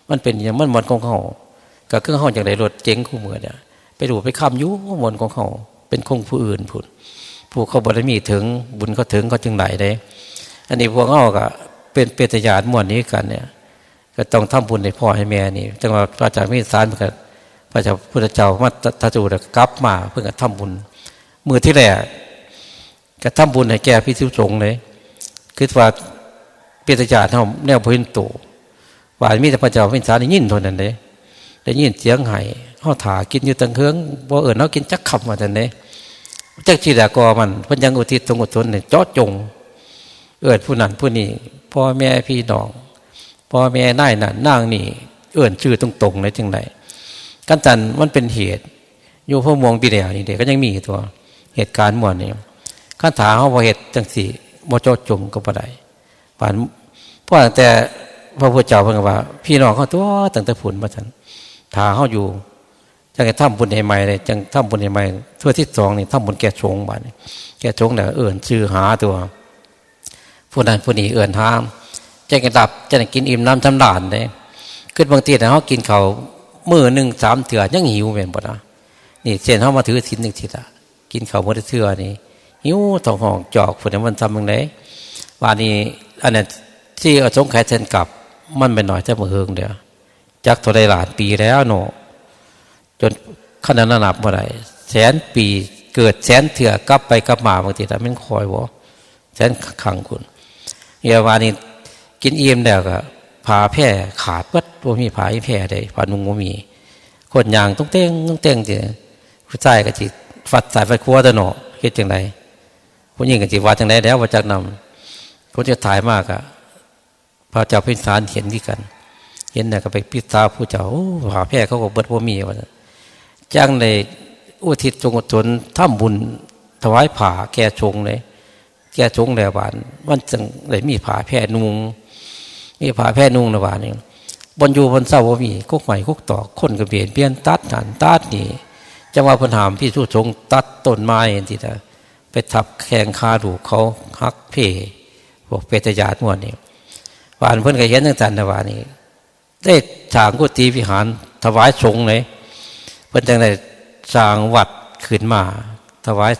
มันเป็นอย่างมันของเขากับเครื่องห้องอย่างไรรถเจ๊งคู่มือเนี่ยไปดูไปค้ำยุมนของเขาเป็นคงผู้อื่นผุดผู้เขาบารมีถึงบุญเขาถึงเขาจึงไหนได้อันนี้พวกเขาก็เป็นเปตญาติม่วนนี้กันเนี่ยก็ต้องทำบุญในพ่อให้แม่นี่จังหวะพระเจ้าพิมพิสารกับพระเจ้าพุทธเจ้ามาทัจูดกลับมาเพื่อทำบุญมือที่แรกก็ทำบุญให้แก่พิสุสงฆ์เลยคือว่าเปตญาติเขาแนวพื้นโตว่ามีแต่พระเจ้าพิมพิสารได้ยินเท่านั้นเลยได้ยินเสียงไห้เขาถ่ากินอยู่ตั้งเฮืองบ่เอิญเขากินจักคำว่าแต่เนี่ย จักชีดากอมันเพิ่นยังอุทิศตรงอุทนเนี่ยเจาะจงเอิ้นผู้นั้นผู้นี้พ่อแม่พี่น้องพ่อแม่นายนั่นนางนี่เอิ้นชื่อตรงๆเลยจังไดกันตันมันเป็นเหตุอยู่พวกมองปีเดียวนี่เด็กก็ยังมีตัวเหตุการณ์หมดนี่คันถาเฮาบ่เฮ็ดจังซี่บ่เจาะจงก็บ่ได้ปานเพราะตั้งแต่พระพุทธเจ้าเพิ่นก็ว่าพี่น้องเฮาตัวตั้งแต่พุ่นมาซั่นถ้าเฮาอยู่จังทำบุญให้ใหม่เลยจังทำบุญให้ใหม่ทั่วที่2นี่ทำบุญแก่ชงบัดนี้แก่ชงแล้วเอิ้นชื่อหาตัวผู้นั้นผู้นี้เอิ้นหาจะกินดับจะกินอิ่มน้ำจำดานได้คือบางทีแต่เขากินเขามื้อนึง3 เทื่อยังหิวแม่นบ่นะนี่เช่นเขามาถือศีล1 ทิศอ่ะกินเขามื้อเทื่อนี่หิวท้องห้องจอกพุ่นน่ะมันทำจังได๋ว่านี่อันนั้นที่เอาสงไขเส้นกลับมันเป็นหน่อยแต่มื้อเฮิงเด้อจักเท่าใดล้านปีแล้วเนาะจนขนาดนั้นนับบ่ได้แสนปีเกิดแสนเทื่อกลับไปกลับมาบางทีแต่มันคอยบ่แสนครั้งคุณเยาว่านี่กินอิ่มแล้วก็ผ้าแพร่ขาดเบิดบ่มีผ้าแพร่ได้ผ้านุ่งบ่มีคนย่างต้องเต้งจิผู้ชายก็สิฟัดสายไฟครัวตะเนาะเฮ็ดจังไดผู้หญิงก็สิว่าจังไดแล้วว่าจักนำคนจะถ่ายมากอ่ะพระเจ้าพิมพิสารเห็นที่กันเห็นน่ะก็ไปพิจารณาผู้เจ้าโอ้ผ้าแพร่เขาก็เบิดบ่มีว่าจังได้อุทิศจงอดทนทำบุญถวายผ้าแก่ชงเลยแก่ชงแล้วบาดมันจังได้มีผ้าแพร่นุ่งมีผ้าแพร่นุ่งนะบาดนี่บนอยู่บนเศร้าบ่มีกุกใหม่กุกตอกคนก็เปลี่ยนตัดนั่นตัดนี่จังว่าเพิ่นหามพี่สู้ชงตัดต้นไม้จังซี่น่ะไปทับแข้งขาดูเขาฮักเพพวกเปตญาติหมดนี่บาดเพิ่นก็เห็นจังซั่นนะบาดนี่ได้สร้างกุฏิวิหารถวายสงฆ์เลยเพิ่นจังได้สร้างวัดขึ้นมาถวาย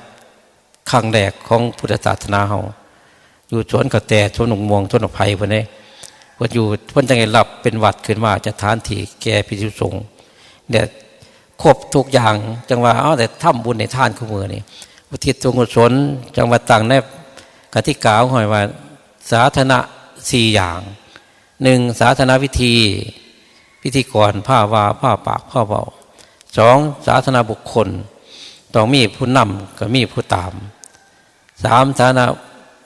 ครั้งแรกของพุทธศาสนาเฮาอยู่สวนกระแตสวนหนองม่วงสวนหนองไผ่เพิ่นเด้เพิ่นอยู่เพิ่นจังได้รับเป็นวัดขึ้นมาสถานที่แก่ภิกษุสงฆ์เนี่ยครบทุกอย่างจังว่าเอาแต่ทำบุญในทานคู่มือนี่อุทิศส่วนกุศลจังว่าตั้งในกติกาห้อยว่าสาธารณะ4อย่าง1สาธารณวิธีพิธีกรผ้าว่าผ้าปากผ้าเบา2สาธารณบุคคลต้องมีผู้นำก็มีผู้ตาม3สาธารณ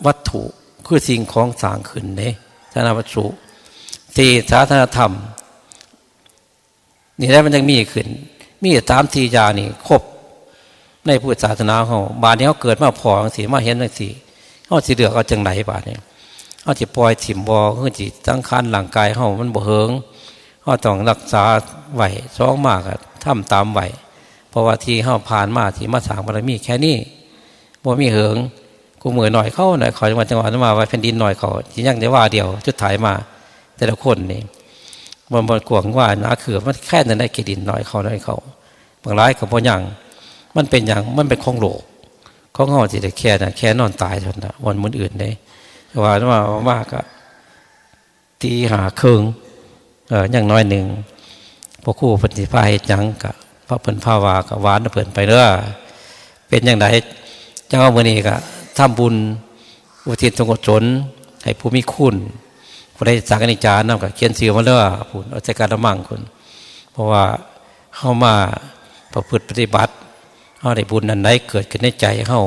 วัตถุคือสิ่งของสร้างขึ้นเด้สาธารณวัตถุ4สาธารณธรรมนี่แล้วมันยังมีขึ้นมี3 4อย่างนี่ครบในพุทธศาสนาเฮาบาดนี้เฮาเกิดมาพอจังซี่มาเห็นจังซี่เฮาสิเลือกเอาจังไดบาดนี้เฮาสิปล่อยถิ่มบ่คือสิสังขารร่างกายเฮามันบ่เหิงเฮาต้องรักษาไว้2มากก็ทำตามไว้เพราะว่าที่เฮาผ่านมาที่มาสร้างบารมีแค่นี้บ่มีเหิงกูมือหน่อยเข้าหน่อยขอจังหวัดมาไว้แผ่นดินหน่อยเขาสิยังได้ว่าเดียวจุดถ่ายมาแต่ละคนนี่บ่กวางว่านะคือมันแค่นั้นได้กี่ดินหน่อยเขาบางรายก็บ่ยังมันเป็นหยังมันเป็นของโลกของเฮาสิได้แค่นั้นแค่นอนตายเท่านั้นวันมื้ออื่นได้ว่ามากก็ตีหาครึ่งอย่างน้อยหนึ่งพวกครูเพิ่นสิพาเฮ็ดหยังก็พระเพิ่นพาว่าก็หวานเพิ่นไปเด้อเป็นจังไดจังว่ามื้อนี้ก็ทำบุญอุทิศส่วนกุศลให้ผู้มีคุณผู้ใดสักนิจานํก็เขียนชื่อมาเด้อผู้เอาใจการละมั่งคุณเพราะว่าเฮามาประพฤติปฏิบัติเฮาได้บุญนั้นใดเกิดขึ้นในใจเฮา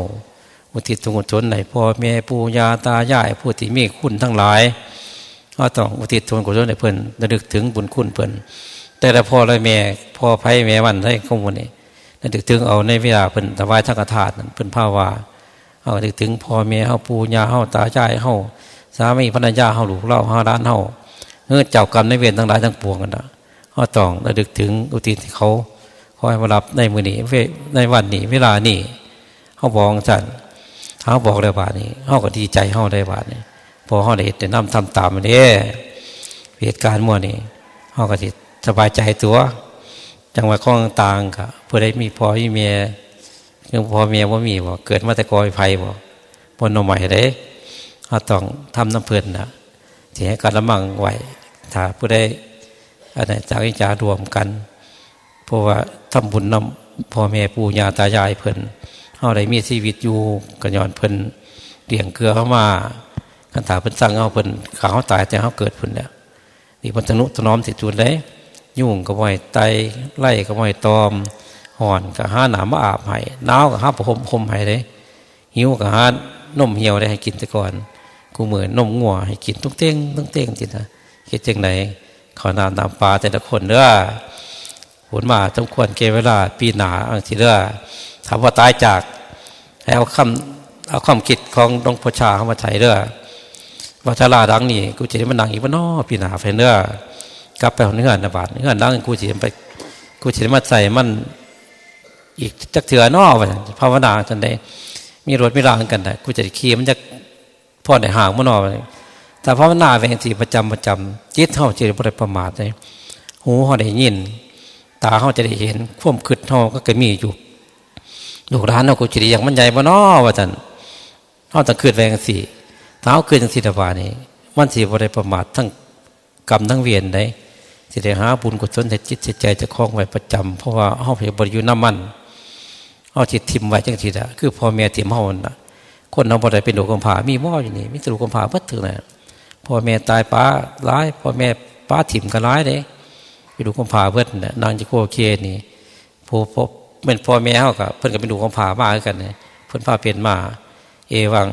อุทิศส่วนกุศลให้พ่อแม่ปู่ย่าตายายผู้ที่มีคุณทั้งหลายเฮาต้องอุทิศส่วนกุศลให้เพิ่นระลึกถึงบุญคุณเพิ่นแต่ละพ่อและแม่พ่อไผแม่วันให้ข้อมูลนี่ระลึกถึงเอาในเวลาเพิ่นถวายสังฆทานนั้นเพิ่นภาวาเฮาระลึกถึงพ่อแม่เฮาปู่ย่าเฮาตายายเฮาสามีภรรยาเฮาลูกเราเฮาหลานเฮาเจ้ากรรมนายเวรทั้งหลายทั้งปวงกันน่ะเฮาต้องระลึกถึงอุทิศให้เขาคอยมารับในมื้อนี้ในวันนี้เวลานี้เฮาบอกจังเฮาบอกแล้วบาดนี้เฮาก็ดีใจเฮาได้บาดนี้พอเฮาได้เฮ็ดได้นำทำตามมันเด้เหตุการณ์มื้อนี้เฮาก็สิสบายใจตัวจังหวะข้องต่างก็ผู้ใดมีพ่อมีแม่ยังพ่อแม่บ่มีบ่เกิดมาแต่กอไผบ่บ่นใหม่เด้เฮาต้องทำน้ำเพิ่นน่ะสิให้การละมั่งไว้ถ้าผู้ใดอันนั้นจากวิจารรวมกันเพราะว่าทำบุญนำพ่อแม่ปู่ย่าตายายเพิ่นเฮาได้มีชีวิตอยู่ก็ย้อนเพิ่นเลี้ยงเกลือเฮามาคันถ้าเพิ่นสั่งเฮาเพิ่นขาเฮาตายแต่เฮาเกิดเพิ่นแล้วนี่เพิ่นทนุถนอมสิจุนได้ยุ่งก็บ่ให้ไตไล่ก็บ่ให้ตอม ห่อนก็หาหนามมาอาบให้หนาวก็หาผ้าห่มให้เลยหิวก็หานมเหี่ยวได้ให้กินแต่ก่อนกูเหมือนนมงัวให้กินตุ้งเต้งจินะคิดจังไหนขอน้ำปลาแต่ละคนเด้อผลมาจงควรเกเวลาปีหนาอังสิเด้อถามว่าตายจากให้เอาความคิดของหลวงพ่อชาเข้ามาใช้เด้อวัชราดังนี่กูจะได้มานั่งอีกว่าน้อปีหนาเฟนเด้อกลับไปเนื้อนะบาดเนื้อดังกูจะได้มาใส่มันอีกจักเถื่อนอไปภาวนาจนได้มีรถมีรางกันได้กูจะขี่มันจะพ่อในห่างมันนอไปแต่ภาวนาแวงสีประจำจิตเท่าจะได้ประมาทเลยหูเขาได้ยินตาเขาจะได้เห็นความคิดเขาก็มีอยู่ลูกร้านเรากูจะได้อย่างมันใหญ่บ่นอว่าจันเขาต้องคิดแวงสีเท้าคิดจังสีตะวันนี่มันสีบ่ได้ประมาททั้งกรรมทั้งเวียนได้สิได้หาบุญกุศลแต่จิตใจจะคล้องไว้ประจำเพราะว่าเขาเพียบริยุน้ำมันเขาจิตทิมไว้จังสีละคือพ่อแม่ทิมเขาน่ะคนเราบ่ได้เป็นลูกกำพร้ามีหม้ออยู่นี่มีลูกกำพร้าเพิ่ถึงน่ะพ่อแม่ตายป้าร้ายพ่อแม่ป้าถิ่มกันร้ายเลยเป็นลูกกำพร้าเพิ่นน่ะนางจิโกเคนี่ผู้เป็นพ่อแม่เขากับเพิ่นก็เป็นลูกกำพร้ามากันเนี่ยเพิ่นพาเปลี่ยนมาเอวัง